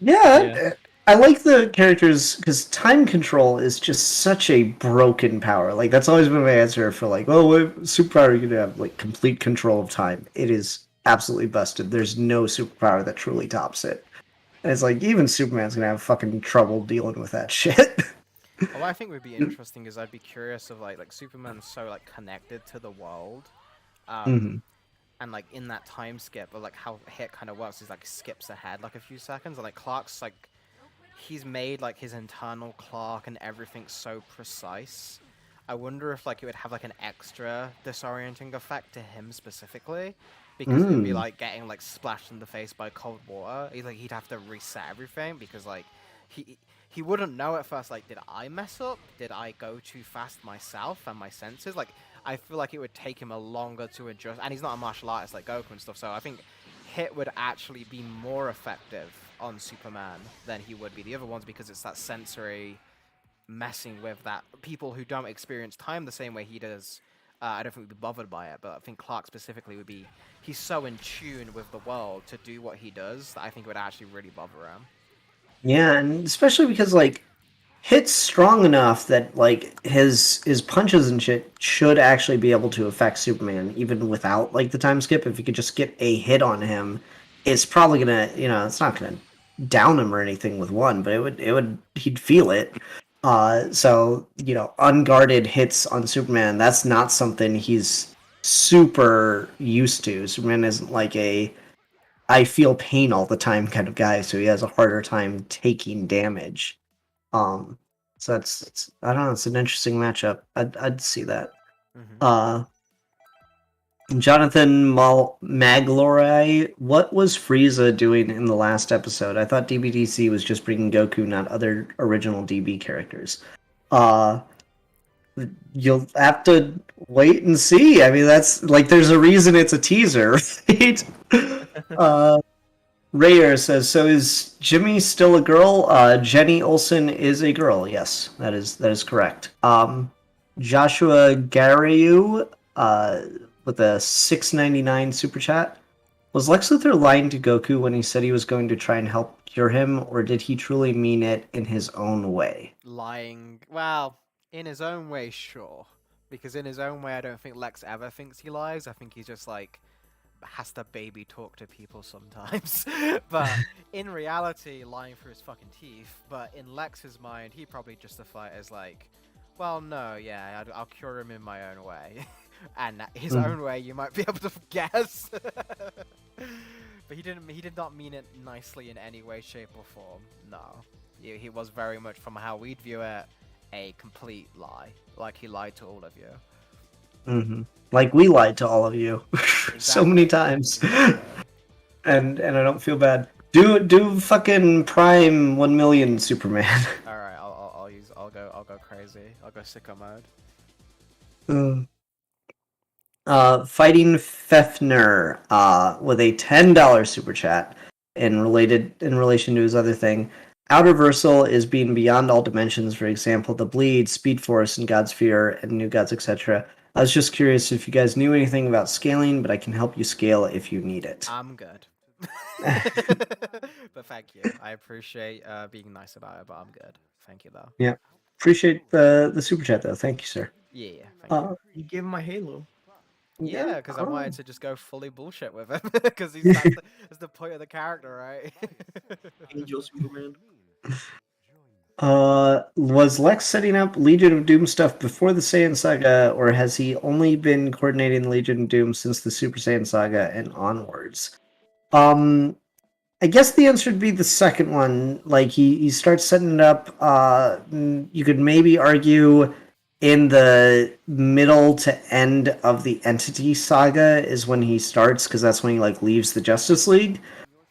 Yeah, I like the characters because time control is just such a broken power. Like that's always been my answer for like, oh, what superpower are you gonna have? Like complete control of time. It is absolutely busted. There's no superpower that truly tops it. And it's like even Superman's gonna have fucking trouble dealing with that shit. What I think would be interesting is I'd be curious of like Superman's so like connected to the world, Mhm. and like in that time skip of like how Hit kind of works is like skips ahead like a few seconds, and like Clark's like he's made like his internal clock and everything so precise. I wonder if like it would have like an extra disorienting effect to him specifically, because it would be Mm. like getting like splashed in the face by cold water. He'd have to reset everything because like he he wouldn't know at first like, did I mess up? Did I go too fast myself and my senses? Like I feel like it would take him a longer to adjust, and he's not a martial artist like Goku and stuff. So I think Hit would actually be more effective on Superman than he would be the other ones, because it's that sensory messing with that. People who don't experience time the same way he does, I don't think would be bothered by it. But I think Clark specifically would be. He's so in tune with the world to do what he does that I think it would actually really bother him. Yeah, and especially because like Hit's strong enough that like his punches and shit should actually be able to affect Superman even without like the time skip. If you could just get a hit on him, it's probably gonna, it's not gonna down him or anything with one, but it would he'd feel it. So unguarded hits on Superman, that's not something he's super used to. Superman isn't like a I feel pain all the time kind of guy, so he has a harder time taking damage. Um, so it's I don't know. It's an interesting matchup. I'd see that. Mm-hmm. Jonathan Maglorai, what was Frieza doing in the last episode? I thought DBDC was just bringing Goku, not other original DB characters. You'll have to wait and see. I mean, that's like there's a reason it's a teaser, right? Rayer says, "So is Jimmy still a girl?" Jenny Olsen is a girl. Yes, that is correct. Joshua Gariu, with a 6.99 super chat. Was Lex Luthor lying to Goku when he said he was going to try and help cure him, or did he truly mean it in his own way? Lying. Well, in his own way, sure. Because in his own way, I don't think Lex ever thinks he lies. I think he's just like has to baby talk to people sometimes. But in reality, lying through his fucking teeth. But in Lex's mind, he probably justified it as like, well, no, yeah, I'll cure him in my own way. And his own way, you might be able to guess. But he did not mean it nicely in any way, shape, or form. No, he was very much, from how we'd view it, a complete lie. Like he lied to all of you. Mm-hmm. Like we lied to all of you so many times, and I don't feel bad. Do fucking Prime 1 million Superman. All right, I'll go crazy. I'll go sicko mode. Fighting Fefner with a $10 super chat in relation to his other thing. Outerversal is being beyond all dimensions, for example, the Bleed, Speed Force, and God's Fear, and New Gods, etc. I was just curious if you guys knew anything about scaling, but I can help you scale if you need it. I'm good. But thank you. I appreciate being nice about it, but I'm good. Thank you, though. Yeah. Appreciate the super chat, though. Thank you, sir. Yeah, thank you. You gave him my Halo. Yeah, because I wanted to just go fully bullshit with him, because that's the point of the character, right? Angel Superman. Was Lex setting up Legion of Doom stuff before the Saiyan saga, or has he only been coordinating Legion of Doom since the Super Saiyan saga and onwards? I guess the answer would be the second one. Like he starts setting it up. You could maybe argue in the middle to end of the Entity saga is when he starts, because that's when he like leaves the Justice League.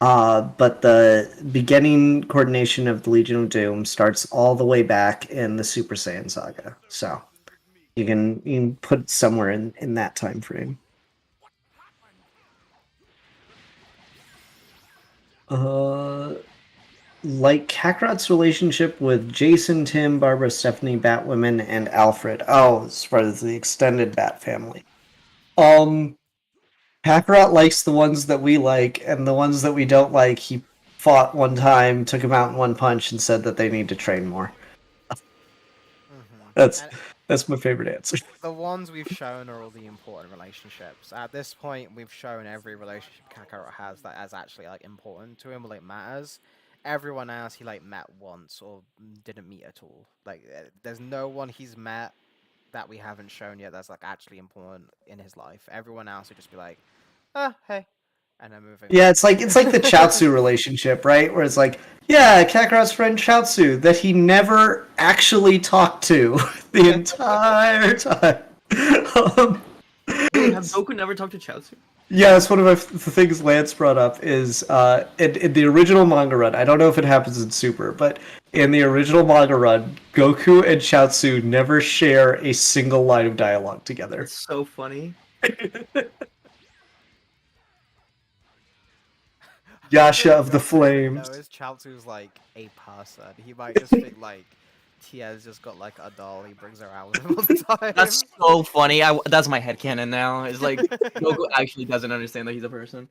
But the beginning coordination of the Legion of Doom starts all the way back in the Super Saiyan saga. So you can put it somewhere in that time frame. like Kakarot's relationship with Jason, Tim, Barbara, Stephanie, Batwoman, and Alfred. Oh, as far as the extended Bat family. Um, Kakarot likes the ones that we like, and the ones that we don't like, he fought one time, took him out in one punch, and said that they need to train more. That's And that's my favorite answer. the ones we've shown are all the important relationships. At this point, we've shown every relationship Kakarot has that is actually like important to him or like matters. Everyone else he like met once or didn't meet at all. Like there's no one he's met that we haven't shown yet that's like actually important in his life. Everyone else would just be like, oh hey, and then moving Yeah, on. it's like the Chaozu relationship, right? Where it's like, yeah, Kakarot's friend Chaozu that he never actually talked to the entire time. Um, Wait, have Goku never talked to Chaozu? yeah, that's one of the things Lance brought up is in the original manga run. I don't know if it happens in Super, but in the original manga run, Goku and Chaozu never share a single line of dialogue together. It's so funny. Yasha of the Goku Flames. knows Chaozu's like a person. He might just think like Tia's just got like a doll he brings around with him all the time. That's so funny. That's my headcanon now. It's like Goku actually doesn't understand that he's a person.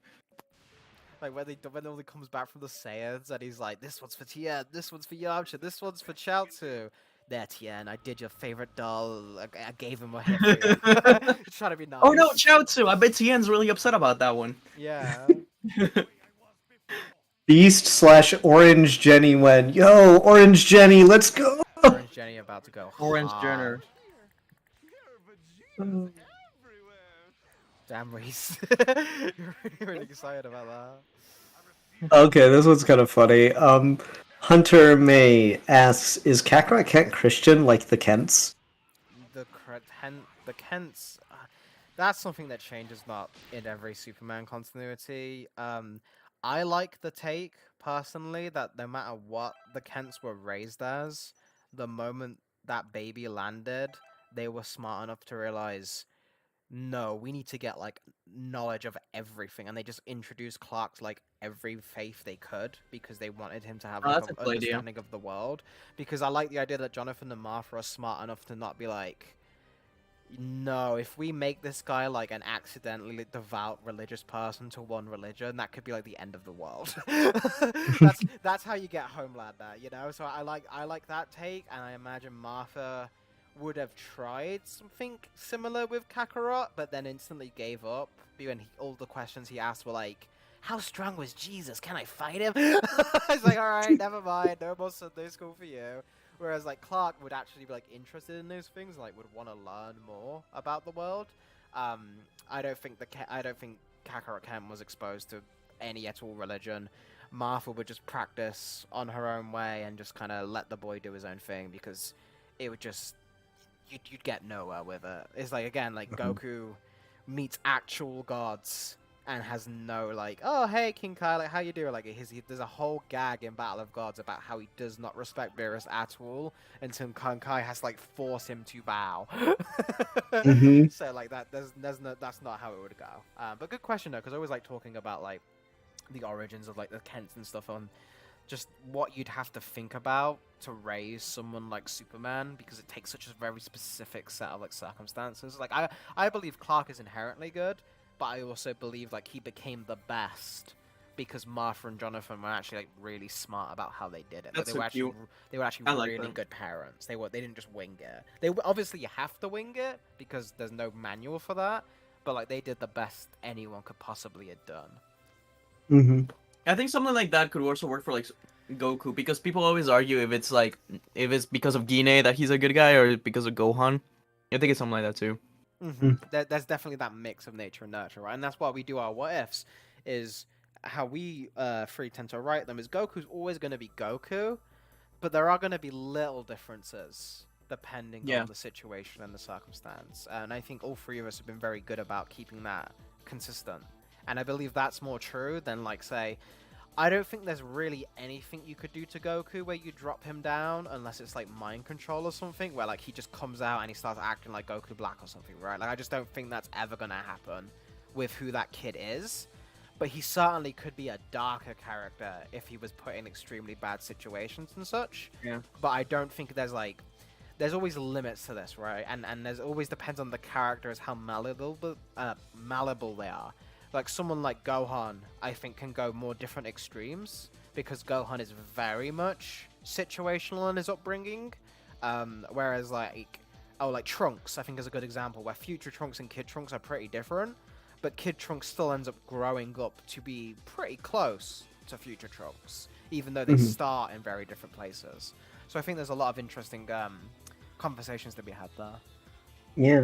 Like when he comes back from the Saiyans and he's like, this one's for Tien, this one's for Yamcha, this one's for Chaozu. There, Tien, I did your favorite doll. I gave him a hit for you. He's trying to be nice. Oh no, Chaozu! I bet Tien's really upset about that one. Yeah. Beast / Orange Jenny when, yo, Orange Jenny, let's go! Orange Jenny about to go Orange hard. Jenner. Damn, Reese. You're really excited about that. Okay, this one's kind of funny. Hunter May asks, is Kakarot Kent Christian like the Kents? The Kents. That's something that changes not in every Superman continuity. I like the take personally that no matter what the Kents were raised as, the moment that baby landed, they were smart enough to realize, no, we need to get like knowledge of everything, and they just introduced Clark to like every faith they could because they wanted him to have Oh, like that's a an cool idea. understanding of the world. Because I like the idea that Jonathan and Martha are smart enough to not be like, no, if we make this guy like an accidentally devout religious person to one religion, that could be like the end of the world. That's how you get Homelander, you know. So I like that take, and I imagine Martha would have tried something similar with Kakarot, but then instantly gave up. When all the questions he asked were like, "How strong was Jesus? Can I fight him?" I was like, "All right, never mind. No more Sunday school for you." Whereas like Clark would actually be like interested in those things, like would want to learn more about the world. I don't think Kakarot Ken was exposed to any at all religion. Martha would just practice on her own way and just kind of let the boy do his own thing because it would just you'd get nowhere with it. It's like again like Goku meets actual gods and has no like, oh hey King Kai, like how you doing? Like there's a whole gag in Battle of Gods about how he does not respect Beerus at all until King Kai has to, like force him to bow. Mhm. So like that's not how it would go. But good question though, because I always like talking about like the origins of like the Kents and stuff on just what you'd have to think about to raise someone like Superman because it takes such a very specific set of like circumstances. Like I believe Clark is inherently good, but I also believe like he became the best because Martha and Jonathan were actually like really smart about how they did it. Like, That's so cute. they were actually I like really that. good parents. They didn't just wing it. Obviously you have to wing it because there's no manual for that, but like they did the best anyone could possibly have done. Mhm. I think something like that could also work for like Goku because people always argue if it's because of Gine that he's a good guy or because of Gohan. I think it's something like that too. There's definitely that mix of nature and nurture, right? And that's why we do our what ifs. Is how we three tend to write them. Is Goku's always going to be Goku, but there are going to be little differences depending on the situation and the circumstance. And I think all three of us have been very good about keeping that consistent. And I believe that's more true than like say, I don't think there's really anything you could do to Goku where you drop him down unless it's like mind control or something where like he just comes out and he starts acting like Goku Black or something, right? Like I just don't think that's ever gonna happen with who that kid is. but he certainly could be a darker character if he was put in extremely bad situations and such. Yeah. But I don't think there's always limits to this, right? And there's always depends on the characters how malleable they are. Like someone like Gohan, I think can go more different extremes because Gohan is very much situational in his upbringing, whereas like Trunks, I think is a good example where future Trunks and Kid Trunks are pretty different, but Kid Trunks still ends up growing up to be pretty close to future Trunks, even though they start in very different places. So I think there's a lot of interesting conversations to be had there. Yeah.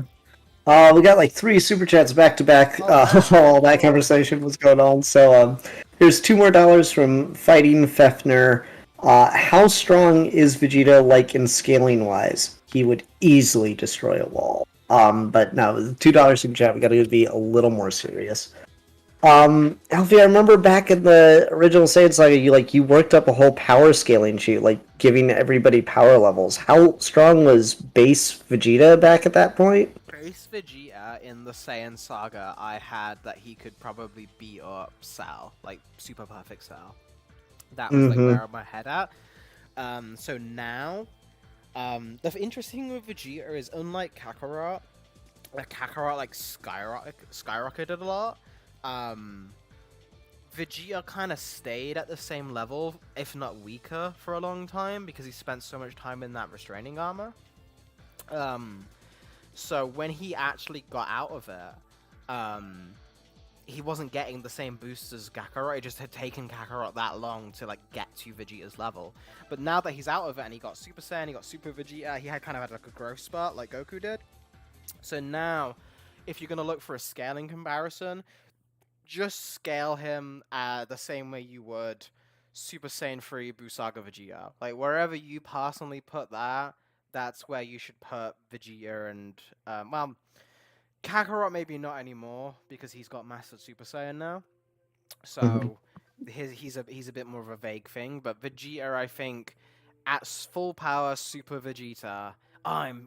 We got like 3 super chats back to back while that conversation was going on. So here's $2 more from Fighting Fefner. How strong is Vegeta like in scaling wise? He would easily destroy a wall. But no, $2 super chat. We got to be a little more serious. Alfie, I remember back in the original Saiyan Saga, you worked up a whole power scaling sheet, like giving everybody power levels. How strong was base Vegeta back at that point? Base Vegeta in the Saiyan Saga, I had that he could probably beat up Cell, like Super Perfect Cell. That was like where my head at. So now, the interesting thing with Vegeta is unlike Kakarot, like skyrocketed a lot. Vegeta kind of stayed at the same level, if not weaker, for a long time because he spent so much time in that restraining armor. So when he actually got out of it, he wasn't getting the same boosts as Kakarot. It just had taken Kakarot that long to like get to Vegeta's level. But now that he's out of it and he got Super Saiyan, he got Super Vegeta, he had kind of had like a growth spurt like Goku did. So now, if you're gonna look for a scaling comparison, just scale him the same way you would Super Saiyan 3 Busaga Vegeta. Like wherever you personally put that, that's where you should put Vegeta and well, Kakarot maybe not anymore because he's got Mastered Super Saiyan now. So he's a bit more of a vague thing. But Vegeta, I think, at full power Super Vegeta,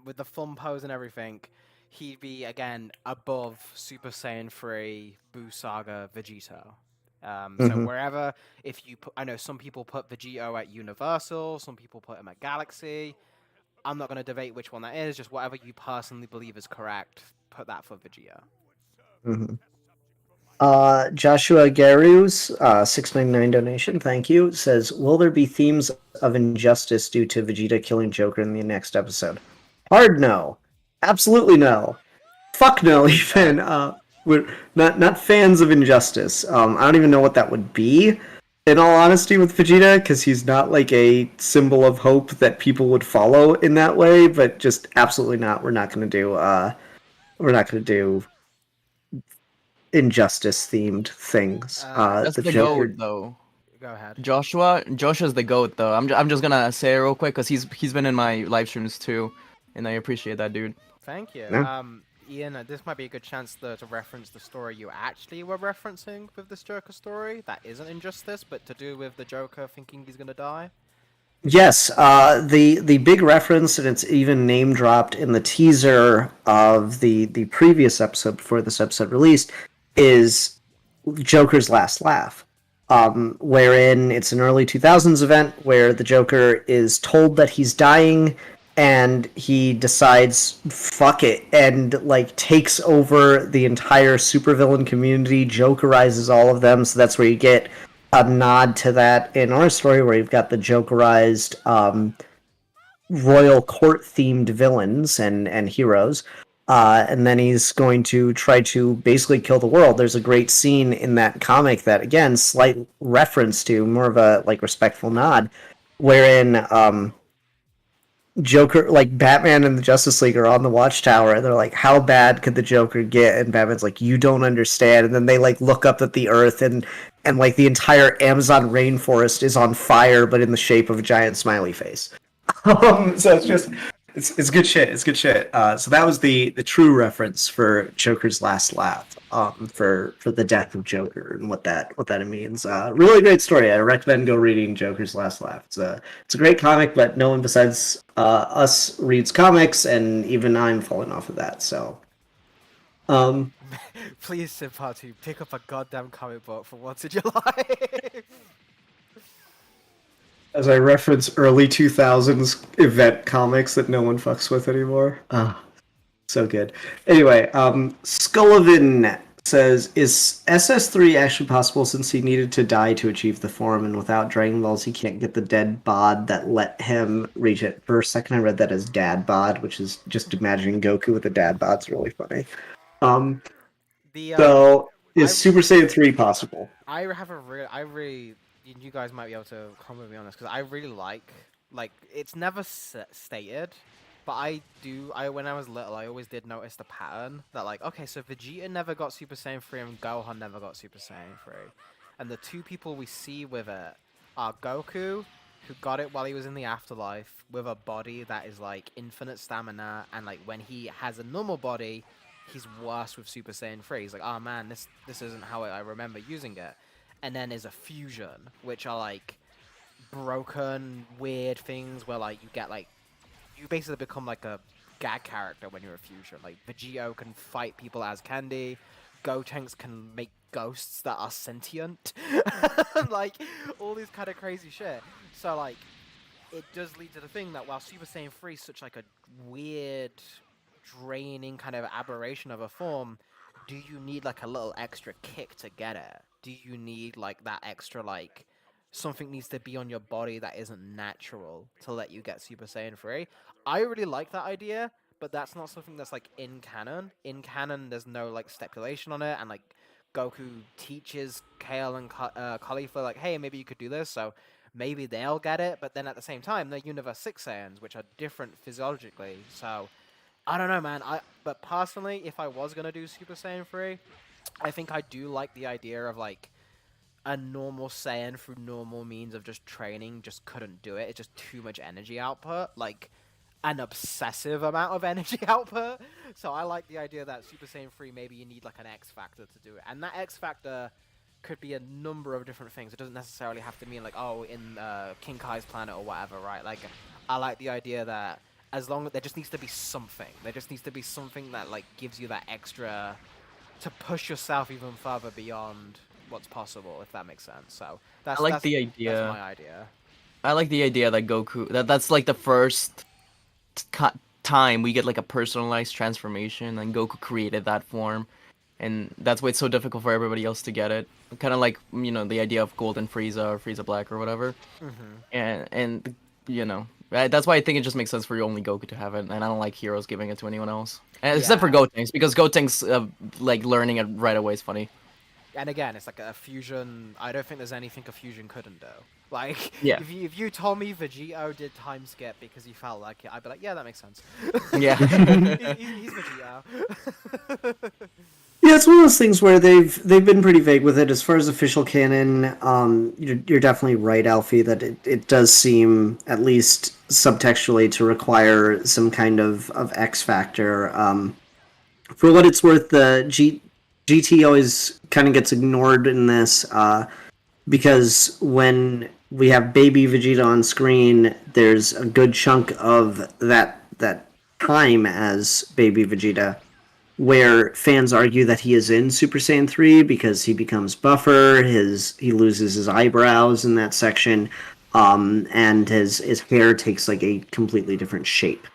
with the thumb pose and everything, he'd be again above Super Saiyan 3 Buu Saga Vegeta. So wherever, if you put, I know some people put Vegeta at Universal, some people put him at Galaxy. I'm not going to debate which one that is, just whatever you personally believe is correct, put that for Vegeta. Joshua Garus, 699 donation, thank you, says, will there be themes of injustice due to Vegeta killing Joker in the next episode? Hard no. Absolutely no. Fuck no, even. We're not fans of injustice. I don't even know what that would be, in all honesty, with Vegeta, because he's not like a symbol of hope that people would follow in that way. But just absolutely not. We're not going to do injustice themed things. That's the goat, though. Go ahead. Joshua's the goat, though. I'm just gonna say it real quick because he's been in my live streams too, and I appreciate that, dude. Thank you. Yeah. Ian, this might be a good chance to reference the story you actually were referencing with this Joker story. That isn't injustice, but to do with the Joker thinking he's gonna die. Yes, the big reference, and it's even name dropped in the teaser of the previous episode before this episode released, is Joker's last laugh, wherein it's an early 2000s event where the Joker is told that he's dying, and he decides, fuck it, and like takes over the entire supervillain community, Jokerizes all of them. So that's where you get a nod to that in our story, where you've got the Jokerized royal court themed villains and heroes. And then he's going to try to basically kill the world. There's a great scene in that comic that, again, slight reference to, more of a like respectful nod, wherein Joker, like Batman and the Justice League are on the Watchtower, and they're like, how bad could the Joker get? And Batman's like, you don't understand. And then they like look up at the earth, and like the entire Amazon rainforest is on fire, but in the shape of a giant smiley face. So it's just, it's good shit. It's good shit. So that was the true reference for Joker's last laugh, for the death of Joker and what that means. Really great story. I recommend go reading Joker's Last Laugh. It's a great comic, but no one besides us reads comics, and even I'm falling off of that. So Um, Please, Senpatu, pick up a goddamn comic book for once in your life. as I reference early 2000s event comics that no one fucks with anymore. Ah, so good. Anyway, Scullivan says, is SS3 actually possible since he needed to die to achieve the form, and without Dragon Balls he can't get the dead bod that let him reach it? For a second I read that as dad bod, which is just imagining Goku with a dad bod's really funny. Um, The so, I is Super Saiyan 3 possible? I have a real I really you guys might be able to comment with me on this because I really like it's never stated, but I when I was little I always did notice the pattern that like okay, so Vegeta never got Super Saiyan 3 and Gohan never got Super Saiyan 3, and the two people we see with it are Goku, who got it while he was in the afterlife with a body that is like infinite stamina, and like when he has a normal body he's worse with Super Saiyan 3. He's like, oh man, this isn't how I remember using it. And then there's a fusion, which are like broken, weird things where like you get like you basically become like a gag character when you're a fusion. Like Vegito can fight people as Candy, Gotenks can make ghosts that are sentient, like all this kind of crazy shit. So like it does lead to the thing that while Super Saiyan 3 is such like a weird, draining kind of aberration of a form, do you need like a little extra kick to get it? Do you need like that extra like something needs to be on your body that isn't natural to let you get Super Saiyan 3? I really like that idea, but that's not something that's like in canon. In canon, there's no like stipulation on it, and like Goku teaches Kale and Khalifa like, hey, maybe you could do this, so maybe they'll get it, but then at the same time, they're Universe 6 Saiyans, which are different physiologically, so I don't know, man. But personally, if I was gonna do Super Saiyan 3, I think I do like the idea of like a normal Saiyan through normal means of just training just couldn't do it. It's just too much energy output, like an obsessive amount of energy output. So I like the idea that Super Saiyan 3 maybe you need like an X factor to do it, and that X factor could be a number of different things. It doesn't necessarily have to mean like oh in King Kai's planet or whatever, right? Like I like the idea that as long as there just needs to be something, there just needs to be something that like gives you that extra to push yourself even further beyond what's possible, if that makes sense. So that's I like that's the that's idea. my idea. I like the idea that Goku that's like the first time we get like a personalized transformation, and Goku created that form, and that's why it's so difficult for everybody else to get it. Kind of like the idea of Golden Frieza or Frieza Black or whatever, Hmm. and that's why I think it just makes sense for only Goku to have it, and I don't like heroes giving it to anyone else, except for Yeah. Gotenks, because Gotenks like learning it right away is funny. And again, it's like a fusion. I don't think there's anything a fusion couldn't do. Like, Yeah, if you told me Vegito did time skip because he felt like it, I'd be like, yeah, that makes sense. yeah. He's Vegito. Yeah, it's one of those things where they've been pretty vague with it as far as official canon. You're definitely right, Alfie, that it does seem at least subtextually to require some kind of X factor. For what it's worth, the GT always kind of gets ignored in this because when we have baby Vegeta on screen, there's a good chunk of that time as baby Vegeta where fans argue that he is in Super Saiyan 3 because he becomes buffer, he loses his eyebrows in that section, and his hair takes like a completely different shape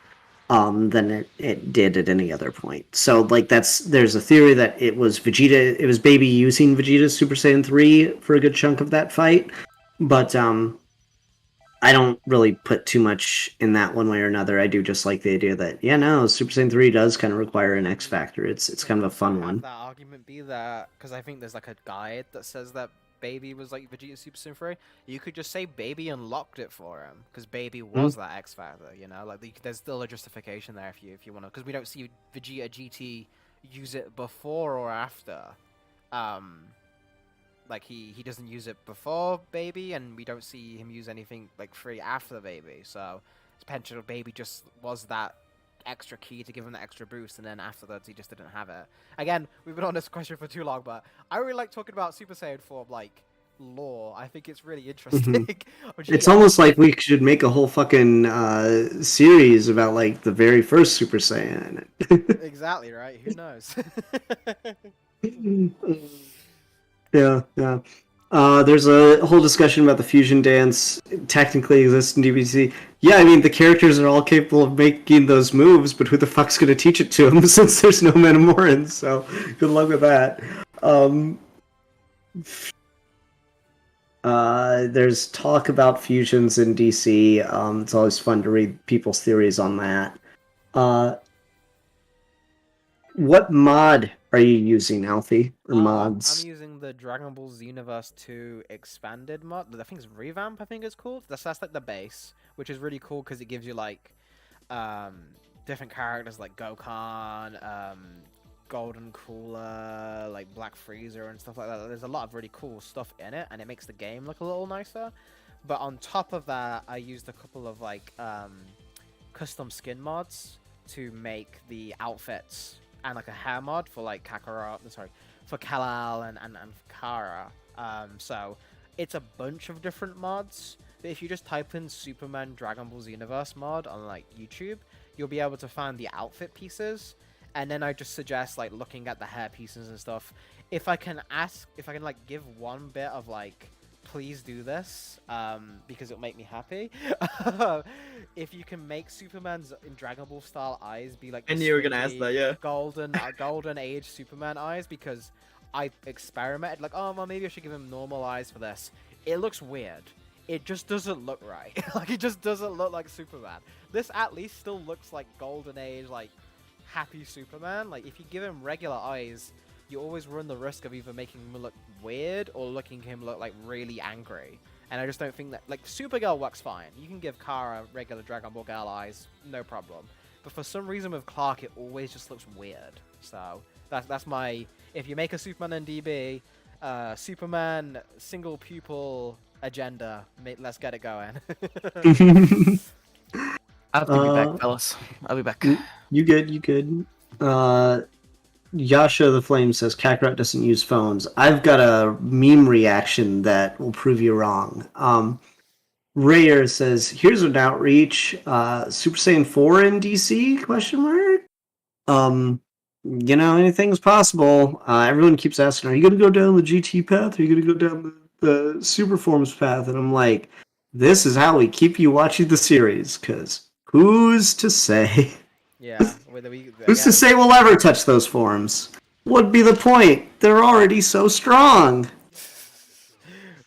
than it did at any other point. So like there's a theory that it was Baby using Vegeta's Super Saiyan 3 for a good chunk of that fight, but I don't really put too much in that one way or another. I do just like the idea that yeah, no, Super Saiyan 3 does kind of require an X factor. It's kind of a fun Have one. that argument be that because I think there's like a guide that says that Baby was like Vegeta Super Saiyan 3. You could just say Baby unlocked it for him because Baby was that X Factor. You know, like there's still a justification there if you want to, because we don't see Vegeta GT use it before or after. Um, like he doesn't use it before Baby, and we don't see him use anything like free after Baby. So it's potential Baby just was that extra key to give him the extra boost, and then afterwards he just didn't have it. Again, we've been on this question for too long, but I really like talking about Super Saiyan form like lore. I think it's really interesting. Which, It's yeah, almost like we should make a whole fucking series about like the very first Super Saiyan. exactly right. Who knows? Yeah, yeah. There's a whole discussion about the fusion dance technically exists in DBC. Yeah, I mean the characters are all capable of making those moves, but who the fuck's gonna teach it to them since there's no Metamorans? So good luck with that. Um, there's talk about fusions in DC. It's always fun to read people's theories on that. What mod are you using, Alfie? Or mods? I'm using the Dragon Ball Xenoverse 2 expanded mod. I think it's revamp. I think it's called. That's like the base, which is really cool because it gives you like different characters like Gokhan, Golden Cooler, like Black Freezer and stuff like that. There's a lot of really cool stuff in it, and it makes the game look a little nicer. But on top of that, I used a couple of like custom skin mods to make the outfits, and like a hair mod for like for Kalal and Kara. So it's a bunch of different mods. But if you just type in Superman Dragon Ball Xenoverse mod on like YouTube, you'll be able to find the outfit pieces. And then I just suggest like looking at the hair pieces and stuff. If I can like give one bit of like, please do this, because it'll make me happy. If you can make Superman's in Dragon Ball style eyes be like, I knew you were gonna ask that, yeah. golden age Superman eyes, because I experimented like, oh well, maybe I should give him normal eyes for this. It looks weird. It just doesn't look right. Like it just doesn't look like Superman. This at least still looks like golden age, like happy Superman. Like if you give him regular eyes, you always run the risk of either making him look weird or looking him look like really angry. And I just don't think that, like, Supergirl works fine. You can give Kara regular Dragon Ball Girl eyes, no problem. But for some reason with Clark, it always just looks weird. So that's my, if you make a Superman and DB, Superman single pupil agenda, let's get it going. I have to be back, fellas. I'll be back. You good. Yasha the Flame says Kakarot doesn't use phones. I've got a meme reaction that will prove you wrong. Rayer says, here's an outreach. Super Saiyan 4 in DC? Question mark? Anything's possible. Everyone keeps asking, are you going to go down the GT path? Or are you going to go down the Super Forms path? And I'm like, this is how we keep you watching the series, because who's to say? Yeah. Who's to say we'll ever touch those forms? What'd be the point? They're already so strong.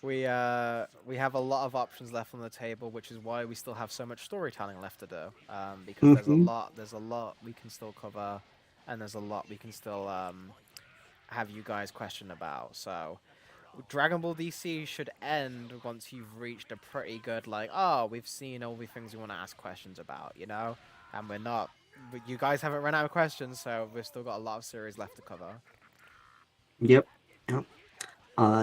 We have a lot of options left on the table, which is why we still have so much storytelling left to do. Because there's a lot we can still cover, and there's a lot we can still have you guys question about. So Dragon Ball DC should end once you've reached a pretty good, like, oh, we've seen all the things we want to ask questions about, you know? And we're not, you guys haven't run out of questions, so we've still got a lot of series left to cover. Yep.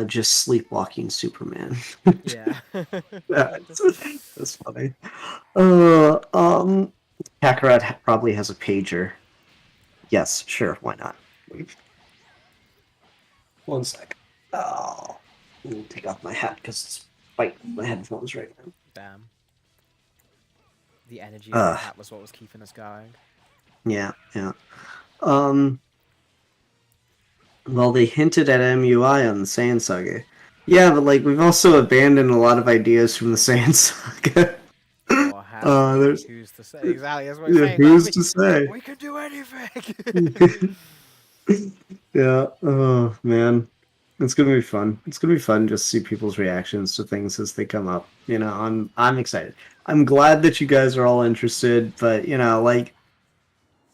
Just sleepwalking Superman. Yeah. That's funny. Kakarot probably has a pager. Yes, sure, why not? One sec. Oh, I'm gonna take off my hat because it's fighting my headphones right now. Damn. The energy of the hat was what was keeping us going. Yeah. Well, they hinted at MUI on the Saiyan Saga. Yeah, but like we've also abandoned a lot of ideas from the Saiyan Saga. There's who's to say? Exactly, that's what I'm saying. Who's to say? We can do anything. Yeah. Oh man, it's gonna be fun. It's gonna be fun just to see people's reactions to things as they come up. I'm excited. I'm glad that you guys are all interested, but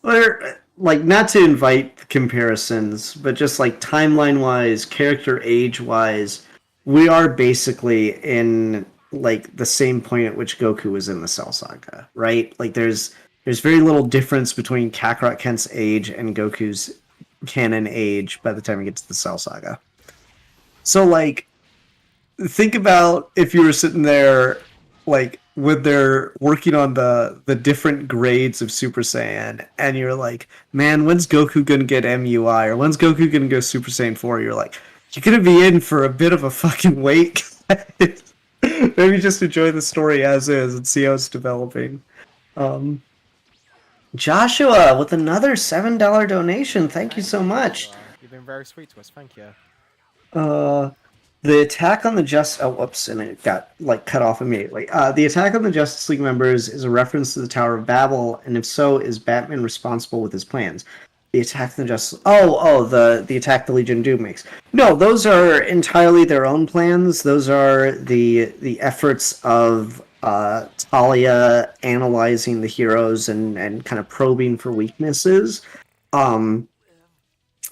not to invite comparisons, but just like timeline wise, character age wise, we are basically in like the same point at which Goku was in the Cell Saga, right? Like there's very little difference between Kakarot Kent's age and Goku's canon age by the time we get to the Cell Saga. So like think about if you were sitting there like when they're working on the different grades of Super Saiyan, and you're like, man, when's Goku gonna get MUI, or when's Goku gonna go Super Saiyan 4? You're like, you're gonna be in for a bit of a fucking wait. Maybe just enjoy the story as is and see how it's developing. Um, Joshua with another $7 donation. Thank you so much. Joshua. You've been very sweet to us. Thank you. The attack on the whoops, and it got like cut off immediately. The attack on the Justice League members is a reference to the Tower of Babel, and if so, is Batman responsible with his plans? The attack on the Justice. The attack the Legion of Doom makes. No, those are entirely their own plans. Those are the efforts of Talia analyzing the heroes and kind of probing for weaknesses.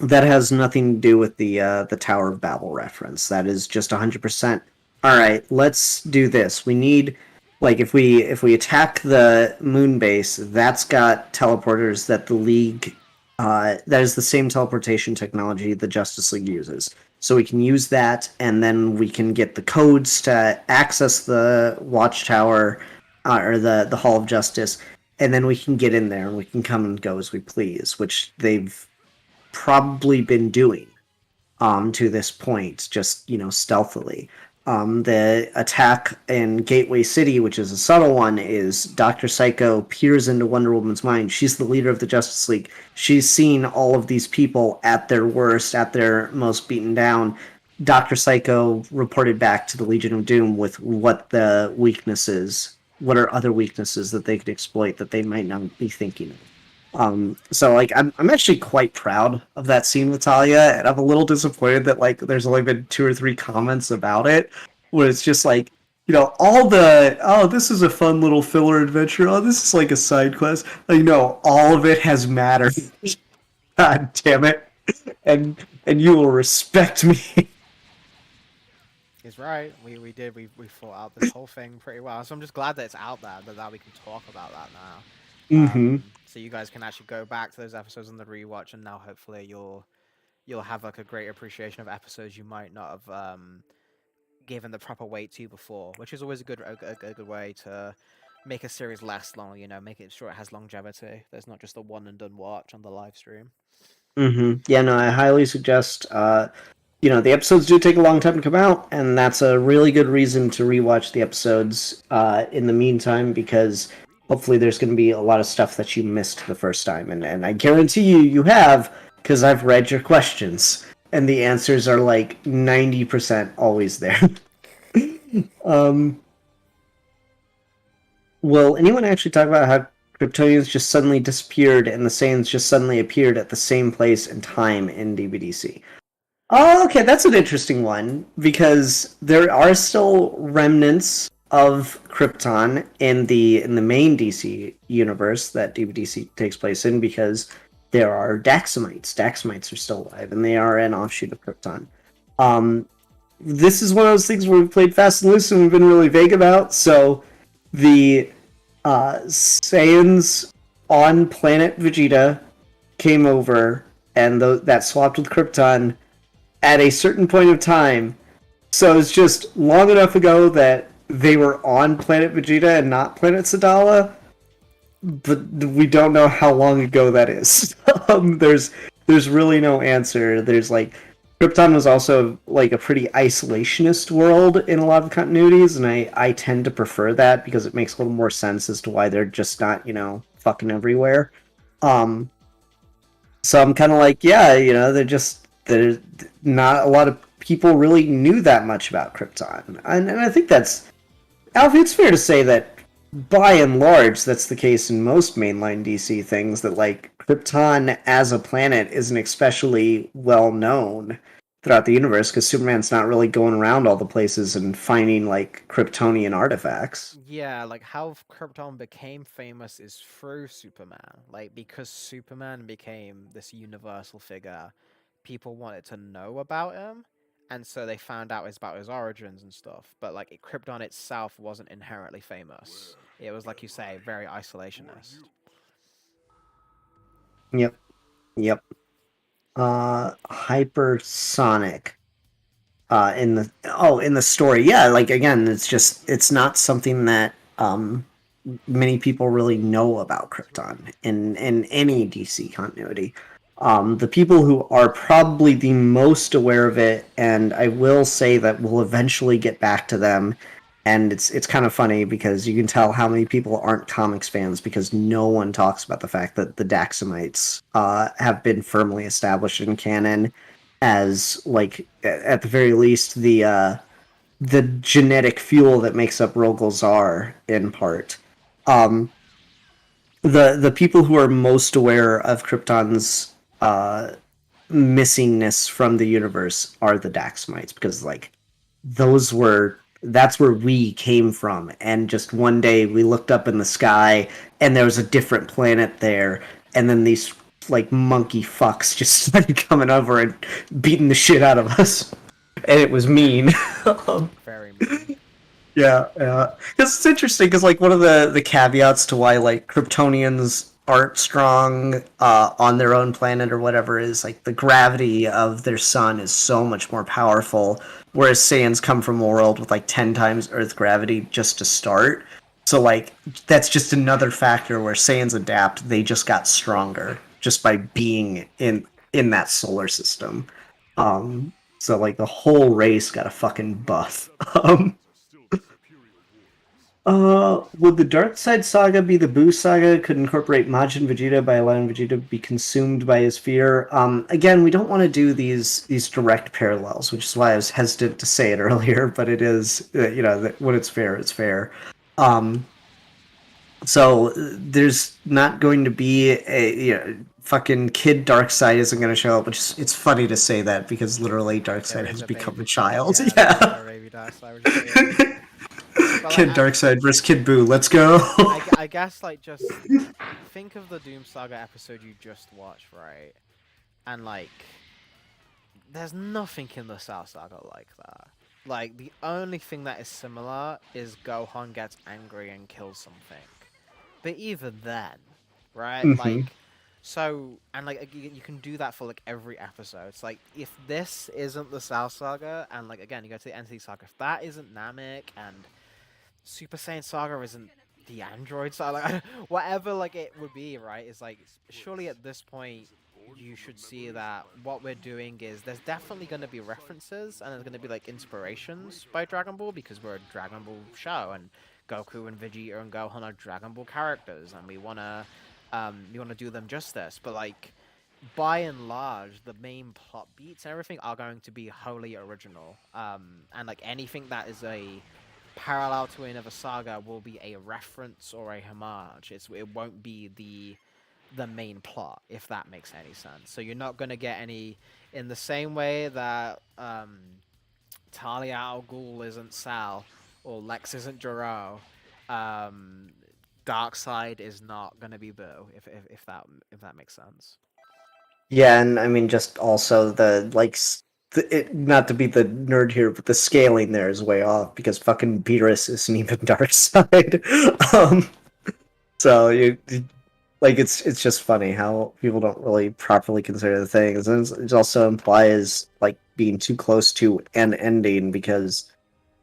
That has nothing to do with the Tower of Babel reference. That is just 100%. All right, let's do this. We need, like, if we attack the moon base, that's got teleporters that the League. That is the same teleportation technology the Justice League uses. So we can use that, and then we can get the codes to access the Watchtower or the Hall of Justice, and then we can get in there and we can come and go as we please, which they've probably been doing to this point, just stealthily. The attack in Gateway City, which is a subtle one, is Dr. Psycho peers into Wonder Woman's mind. She's the leader of the Justice League. She's seen all of these people at their worst, at their most beaten down. Dr. Psycho reported back to the Legion of Doom with what the weaknesses, what are other weaknesses that they could exploit that they might not be thinking of. So like I'm actually quite proud of that scene with Talia, and I'm a little disappointed that like there's only been 2 or 3 comments about it, where it's just like, all the, oh, this is a fun little filler adventure, oh, this is like a side quest. Like, no, all of it has mattered. God damn it. And you will respect me. He's right. We thought out this whole thing pretty well. So I'm just glad that it's out there, that we can talk about that now. Mm-hmm. So you guys can actually go back to those episodes on the rewatch, and now hopefully you'll have like a great appreciation of episodes you might not have given the proper weight to before, which is always a good way to make a series last long. Make it sure it has longevity. There's not just a one and done watch on the live stream. Mm-hmm. Yeah, no, I highly suggest. The episodes do take a long time to come out, and that's a really good reason to rewatch the episodes in the meantime, because hopefully there's going to be a lot of stuff that you missed the first time, and I guarantee you have, because I've read your questions, and the answers are like 90% always there. Will anyone actually talk about how Kryptonians just suddenly disappeared and the Saiyans just suddenly appeared at the same place and time in DBDC? Oh, okay, that's an interesting one, because there are still remnants of Krypton in the main DC universe that DBDC takes place in, because there are Daxamites. Daxamites are still alive, and they are an offshoot of Krypton. This is one of those things where we've played fast and loose and we've been really vague about. So the Saiyans on planet Vegeta came over, and that swapped with Krypton at a certain point of time. So it's just long enough ago that they were on planet Vegeta and not planet Sadala, but we don't know how long ago that is. There's really no answer. There's like, Krypton was also like a pretty isolationist world in a lot of continuities, and I tend to prefer that because it makes a little more sense as to why they're just not, fucking everywhere. So I'm kind of like, yeah, there's not a lot of people really knew that much about Krypton. And I think that's, Alfie, it's fair to say that by and large, that's the case in most mainline DC things, that like Krypton as a planet isn't especially well known throughout the universe, because Superman's not really going around all the places and finding like Kryptonian artifacts. Yeah, like how Krypton became famous is through Superman. Like, because Superman became this universal figure, people wanted to know about him, and so they found out about his origins and stuff. But like Krypton itself wasn't inherently famous. It was, like you say, very isolationist. Yep. Hypersonic. In the story, yeah. Like again, it's not something that many people really know about Krypton in any DC continuity. The people who are probably the most aware of it, and I will say that we'll eventually get back to them. And it's kind of funny because you can tell how many people aren't comics fans because no one talks about the fact that the Daxamites have been firmly established in canon as, like, at the very least, the genetic fuel that makes up Rogolzar in part. Um, the people who are most aware of Krypton's missingness from the universe are the Daxamites because like that's where we came from, and just one day we looked up in the sky and there was a different planet there, and then these like monkey fucks just started coming over and beating the shit out of us, and it was mean. Very mean. Yeah, yeah. Because it's interesting because like one of the caveats to why like Kryptonians aren't strong on their own planet or whatever is like the gravity of their sun is so much more powerful, whereas Saiyans come from a world with like 10 times Earth gravity just to start. So like that's just another factor where Saiyans adapt. They just got stronger just by being in that solar system. So like the whole race got a fucking buff. Um, would the Dark Side Saga be the Boo Saga? Could incorporate Majin Vegeta by allowing Vegeta to be consumed by his fear. Again, we don't want to do these direct parallels, which is why I was hesitant to say it earlier. But it is, when it's fair, it's fair. So there's not going to be fucking kid Darkseid isn't going to show up, which it's funny to say that because literally Darkseid There has is a become baby. a child. Yeah, Yeah. there is a baby Darkseid, which is pretty- But, Kid like, Darkseid versus Kid Boo. Let's go. I guess like just think of the Doom Saga episode you just watched, right? And like, there's nothing in the Cell Saga like that. Like the only thing that is similar is Gohan gets angry and kills something. But even then, right? Mhm. So and like you can do that for like every episode. It's like if this isn't the Cell Saga, and like again you go to the Entity Saga, if that isn't Namek and Super Saiyan Saga isn't the Android Saga, like, whatever like it would be, right? Is like surely at this point you should see that what we're doing is there's definitely going to be references and there's going to be like inspirations by Dragon Ball because we're a Dragon Ball show and Goku and Vegeta and Gohan are Dragon Ball characters and we wanna do them justice. But like by and large, the main plot beats and everything are going to be wholly original. And like anything that is a parallel to another saga will be a reference or a homage. It won't be the main plot, if that makes any sense. So you're not gonna get any in the same way that Talia al Ghul isn't Sal or Lex isn't Joro. Um, Darkseid is not gonna be Boo, if that makes sense. Yeah, and I mean, just also the like, not to be the nerd here, but the scaling there is way off because fucking Beerus isn't even Darkseid. um, so like it's just funny how people don't really properly consider the things, and it also implies like being too close to an ending because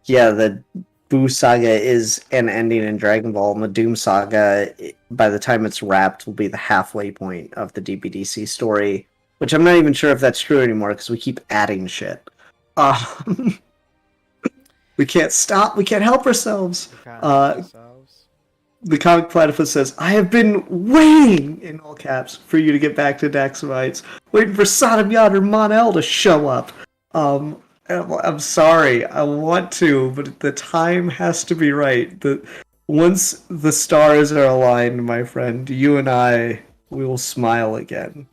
yeah, the Boo Saga is an ending in Dragon Ball, and the Doom Saga, by the time it's wrapped, will be the halfway point of the DBDC story. Which I'm not even sure if that's true anymore because we keep adding shit. We can't stop. We can't help ourselves. We can't help ourselves. The Comic Platypus says, "I have been waiting in all caps for you to get back to Daxamites, waiting for Sodom Yard or Mon-El to show up." I'm sorry, I want to, but the time has to be right. Once the stars are aligned, my friend, you and we will smile again.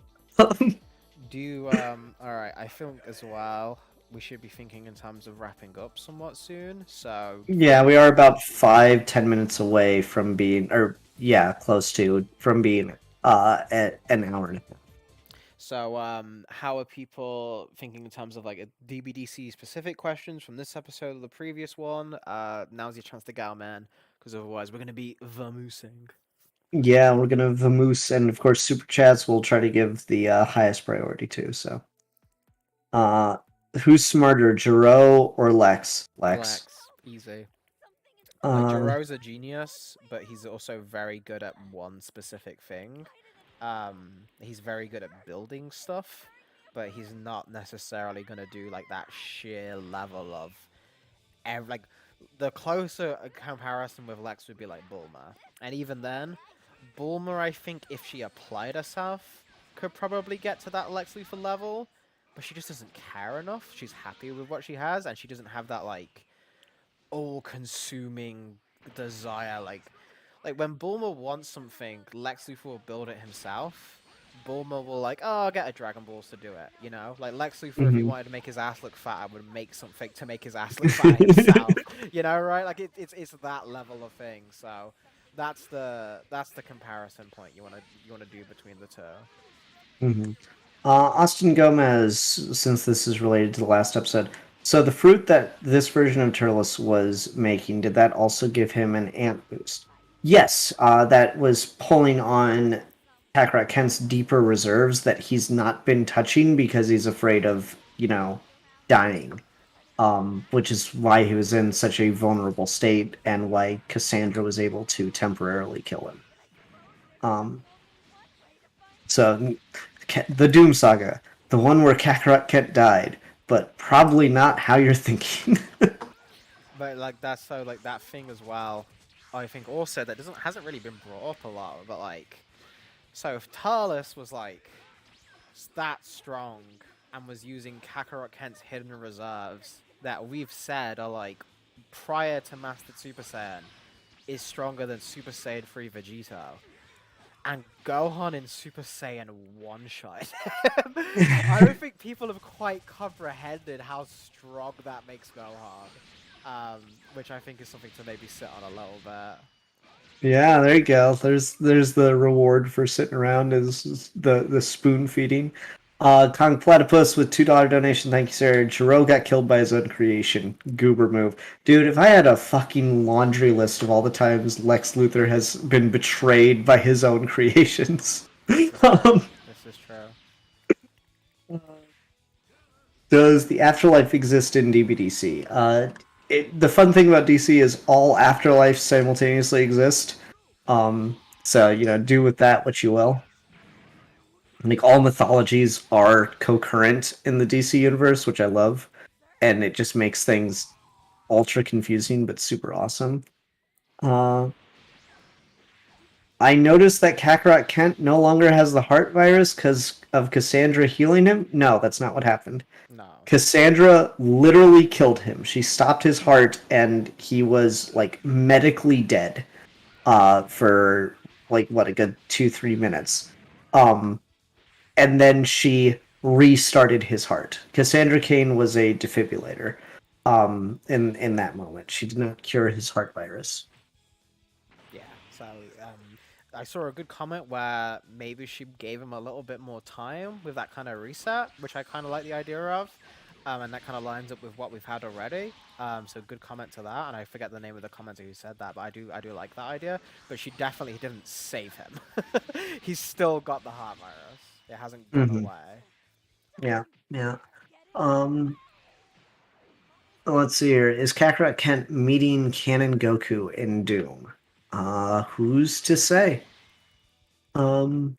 Do you alright, I think as well we should be thinking in terms of wrapping up somewhat soon. So Yeah, we are about 5-10 minutes away from being, or yeah, close to from being at an hour and a half. So, how are people thinking in terms of like a DBDC specific questions from this episode or the previous one? Now's your chance to go, man, because otherwise we're gonna be vamoosing. Yeah, we're gonna vamoose, and of course, super chats we'll try to give the highest priority to. So, uh, who's smarter, Jiro or Lex? Lex. Easy. Like Uh, Jiro's a genius, but he's also very good at one specific thing. He's very good at building stuff, but he's not necessarily gonna do like that sheer level of like the closer a comparison with Lex would be like Bulma, and even then, Bulma I think if she applied herself could probably get to that Lex Luthor level, but she just doesn't care enough. She's happy with what she has, and she doesn't have that like all-consuming desire. Like when Bulma wants something, Lex Luthor will build it himself. Bulma will like, oh, I'll get a Dragon Balls to do it, you know? Like Lex Luthor, if he Mhm. wanted to make his ass look fat, would make something to make his ass look fat himself. You know, right? Like it's that level of thing. So that's the comparison point you wanna do between the two. Mhm. Austin Gomez, since this is related to the last episode, so the fruit that this version of Turles was making, did that also give him an ant boost? Yes, that was pulling on Kakarot Kent's deeper reserves that he's not been touching because he's afraid of, dying. Which is why he was in such a vulnerable state and why Cassandra was able to temporarily kill him. Um, so the Doom Saga, the one where Kakarot Kent died, but probably not how you're thinking. But like that's so like that thing as well. I think also that hasn't really been brought up a lot, but like so if Turles was like that strong and was using Kakarot Kent's hidden reserves that we've said are like prior to Mastered Super Saiyan is stronger than Super Saiyan 3 Vegito. And Gohan in Super Saiyan one-shot. I don't think people have quite comprehended how strong that makes Gohan. Which I think is something to maybe sit on a little bit. Yeah, there you go. There's the reward for sitting around is the spoon feeding. Kong Platypus with $2 donation. Thank you, sir. Jiro got killed by his own creation. Goober move. Dude, if I had a fucking laundry list of all the times Lex Luthor has been betrayed by his own creations. um, This is true. does the afterlife exist in DBDC? The fun thing about DC is all afterlives simultaneously exist. So do with that what you will. Like all mythologies are co-current in the DC universe, which I love, and it just makes things ultra confusing but super awesome. I noticed that Kakarot Kent no longer has the heart virus because of Cassandra healing him. No, that's not what happened. No. Cassandra literally killed him. She stopped his heart, and he was like medically dead. For like what a good 2-3 minutes. And then she restarted his heart. Cassandra Cain was a defibrillator. In that moment, she did not cure his heart virus. Yeah. So I saw a good comment where maybe she gave him a little bit more time with that kind of reset, which I kind of like the idea of. And that kind of lines up with what we've had already. So good comment to that. And I forget the name of the commenter who said that, but I do like that idea. But she definitely didn't save him. He's still got the heart virus. It hasn't gone away. Yeah, yeah. Let's see here. Is Kakarot Kent meeting Canon Goku in Doom? Who's to say? Would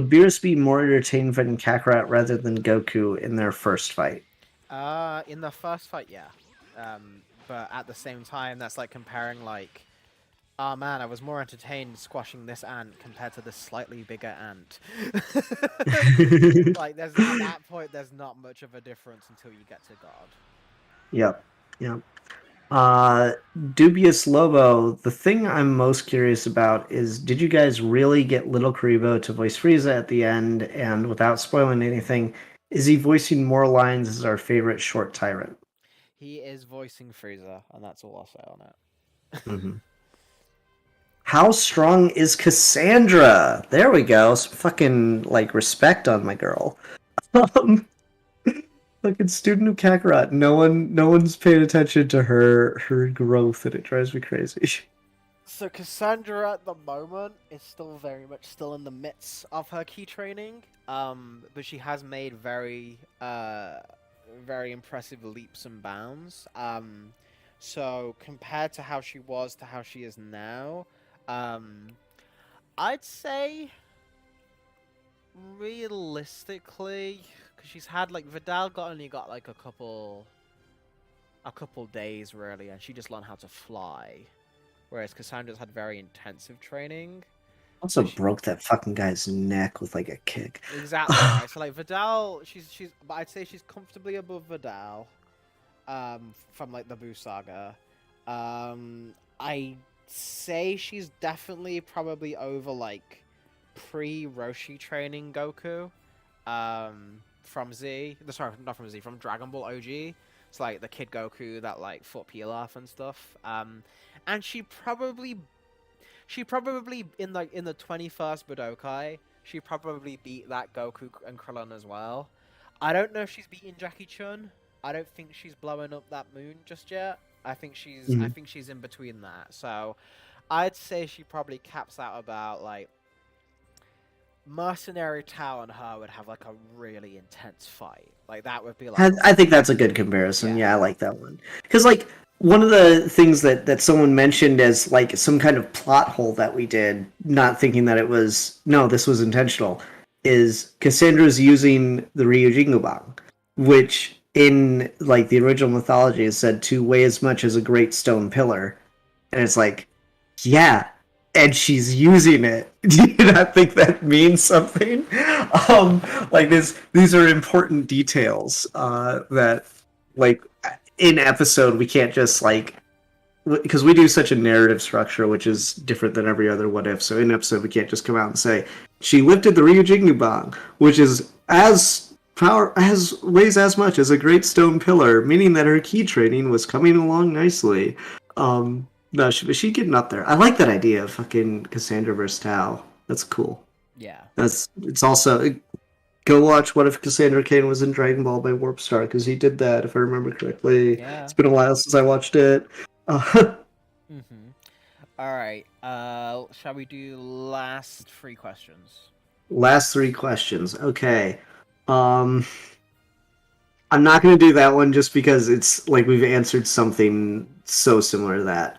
Beerus be more entertained fighting Kakarot rather than Goku in their first fight? In the first fight, yeah. But at the same time, that's like comparing like, oh man, I was more entertained squashing this ant compared to this slightly bigger ant. Like, at that point, there's not much of a difference until you get to God. Yep, yep. Dubious Lobo, the thing I'm most curious about is, did you guys really get Little Karibo to voice Frieza at the end? And without spoiling anything, is he voicing more lines as our favorite short tyrant? He is voicing Frieza, and that's all I'll say on it. Mm-hmm. How strong is Cassandra? There we go. Some fucking respect on my girl. Fucking student of Kakarot. No one's paying attention to her growth, and it drives me crazy. So Cassandra at the moment is still very much still in the midst of her key training. But she has made very impressive leaps and bounds. So compared to how she was to how she is now, I'd say realistically, because she's had like Vidal only got like a couple days really, and she just learned how to fly, whereas Cassandra's had very intensive training. Also She- broke that fucking guy's neck with like a kick. Exactly right. So like Vidal, but I'd say she's comfortably above Vidal, from like the Buu saga. I say she's definitely probably over like pre-Roshi training Goku, from Z. Sorry, not from Z, from Dragon Ball OG. It's like the Kid Goku that like fought Pilaf and stuff. And she probably in like in the 21st Budokai, she probably beat that Goku and Krillin as well. I don't know if she's beaten Jackie Chun. I don't think she's blowing up that moon just yet. I think she's in between that. So I'd say she probably caps out about like Mercenary Tao and her would have like a really intense fight. Like that would be like I think that's a good comparison. Yeah. Yeah, I like that one. Because like one of the things that someone mentioned as like some kind of plot hole that we did, not thinking that this was intentional, is Cassandra's using the Ryujingobang, which in like the original mythology is said to weigh as much as a great stone pillar, and it's like, yeah, and she's using it. Do you not think that means something? Like these are important details that, like, in episode we can't just like, because we do such a narrative structure which is different than every other what if. So in episode we can't just come out and say she lifted the Ryujingubang, which is weighs as much as a great stone pillar, meaning that her key training was coming along nicely. No, she getting up there. I like that idea of fucking Cassandra versus Tao. That's cool. yeah. It's also, go watch What If Cassandra Cain Was in Dragon Ball by Warp Star, because he did that, if I remember correctly. Yeah. It's been a while since I watched it. All right. Shall we do last 3 questions? Last 3 questions. Okay. I'm not going to do that one just because it's like we've answered something so similar to that.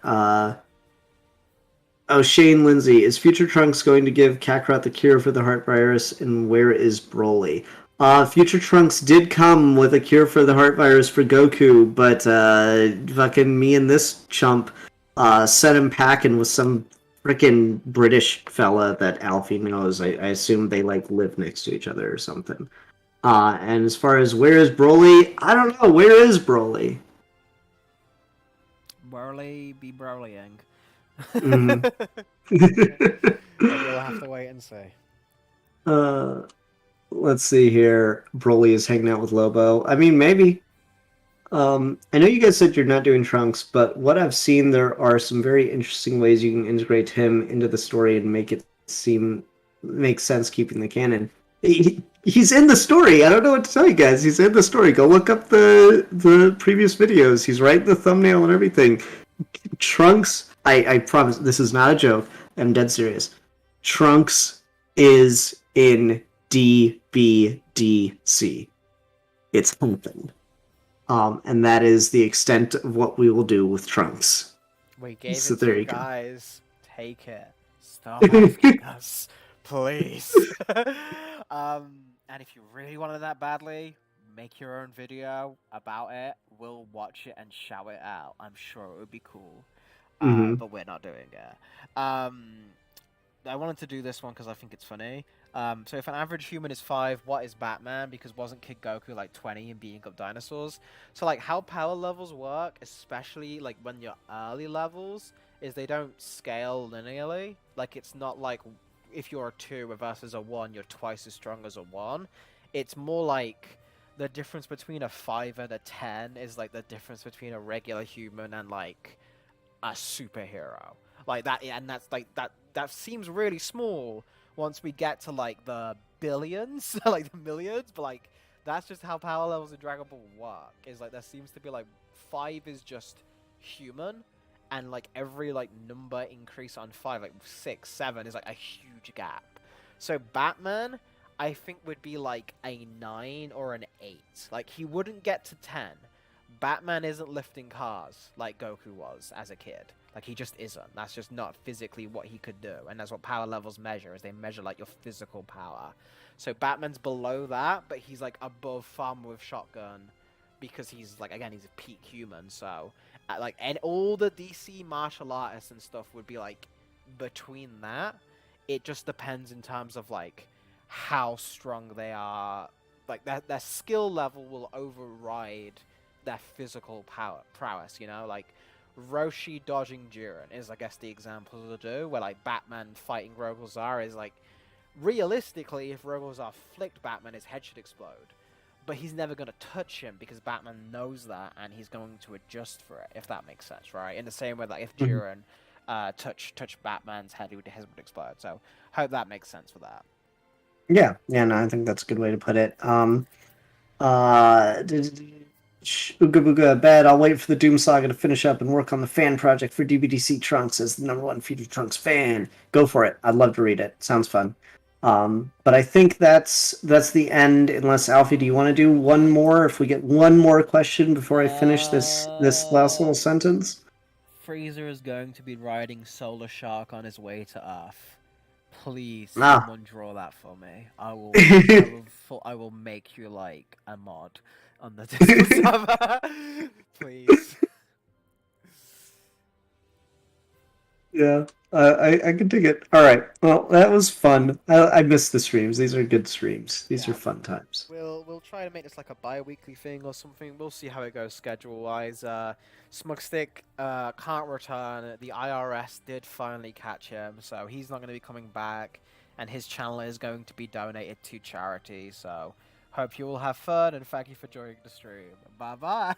Shane Lindsay, is Future Trunks going to give Kakarot the cure for the heart virus, and where is Broly? Future Trunks did come with a cure for the heart virus for Goku, but fucking me and this chump sent him packing with some freaking British fella that Alfie knows. I assume they like live next to each other or something. And as far as where is Broly, I don't know. Where is Broly? Broly be Brolying. Mhm. We'll have to wait and see. Let's see here. Broly is hanging out with Lobo. I mean, maybe. I know you guys said you're not doing Trunks, but what I've seen, there are some very interesting ways you can integrate him into the story and make it make sense keeping the canon. He's in the story. I don't know what to tell you guys. He's in the story. Go look up the previous videos. He's right in the thumbnail and everything. Trunks, I promise, this is not a joke. I'm dead serious. Trunks is in DBDC. It's happened. And that is the extent of what we will do with Trunks. We gave So it there to you go. guys. Take it. Stop asking us, please. And if you really wanted that badly, make your own video about it. We'll watch it and shout it out. I'm sure it would be cool. Mhm. But we're not doing it. I wanted to do this one because I think it's funny. So if an average human is 5, what is Batman? Because wasn't Kid Goku like 20 and beating up dinosaurs? So like how power levels work, especially like when you're early levels, is they don't scale linearly. Like it's not like if you're a 2 versus a 1, you're twice as strong as a 1. It's more like the difference between a 5 and a 10 is like the difference between a regular human and like a superhero. Like that, and that's like that seems really small once we get to like the billions, like the millions, but like that's just how power levels in Dragon Ball work. Is like there seems to be like 5 is just human, and like every like number increase on 5, like 6, 7 is like a huge gap. So Batman, I think would be like a 9 or an 8. Like he wouldn't get to 10, Batman isn't lifting cars like Goku was as a kid. Like, he just isn't. That's just not physically what he could do. And that's what power levels measure, is they measure, like, your physical power. So Batman's below that, but he's, like, above Farmer with Shotgun because he's, like, again, he's a peak human. So, like, and all the DC martial artists and stuff would be, like, between that. It just depends in terms of, like, how strong they are. Like, their skill level will override their physical prowess, you know? Like, Roshi dodging Jiren is, I guess, the example to do, where, like, Batman fighting Rogozar is, like, realistically, if Rogozar flicked Batman, his head should explode. But he's never going to touch him because Batman knows that, and he's going to adjust for it, if that makes sense, right? In the same way, like, if Jiren touched Batman's head, his head would explode. So, hope that makes sense for that. Yeah, no, I think that's a good way to put it. Ooga Booga Bad, I'll wait for the Doom Saga to finish up and work on the fan project for DBDC Trunks as the #1 Future Trunks fan. Go for it. I'd love to read it. Sounds fun. But I think that's the end. Unless Alfie, do you want to do one more? If we get one more question before I finish this last little sentence. Freezer is going to be riding Solar Shark on his way to Earth. Please, Ah. someone draw that for me. I will make you like a mod on the Discord server. Please. Yeah, I can dig it. All right. Well, that was fun. I missed the streams. These are good streams. These are fun times. We'll try to make this like a bi-weekly thing or something. We'll see how it goes schedule-wise. Smugstick can't return. The IRS did finally catch him, so he's not going to be coming back. And his channel is going to be donated to charity. So hope you all have fun, and thank you for joining the stream. Bye-bye.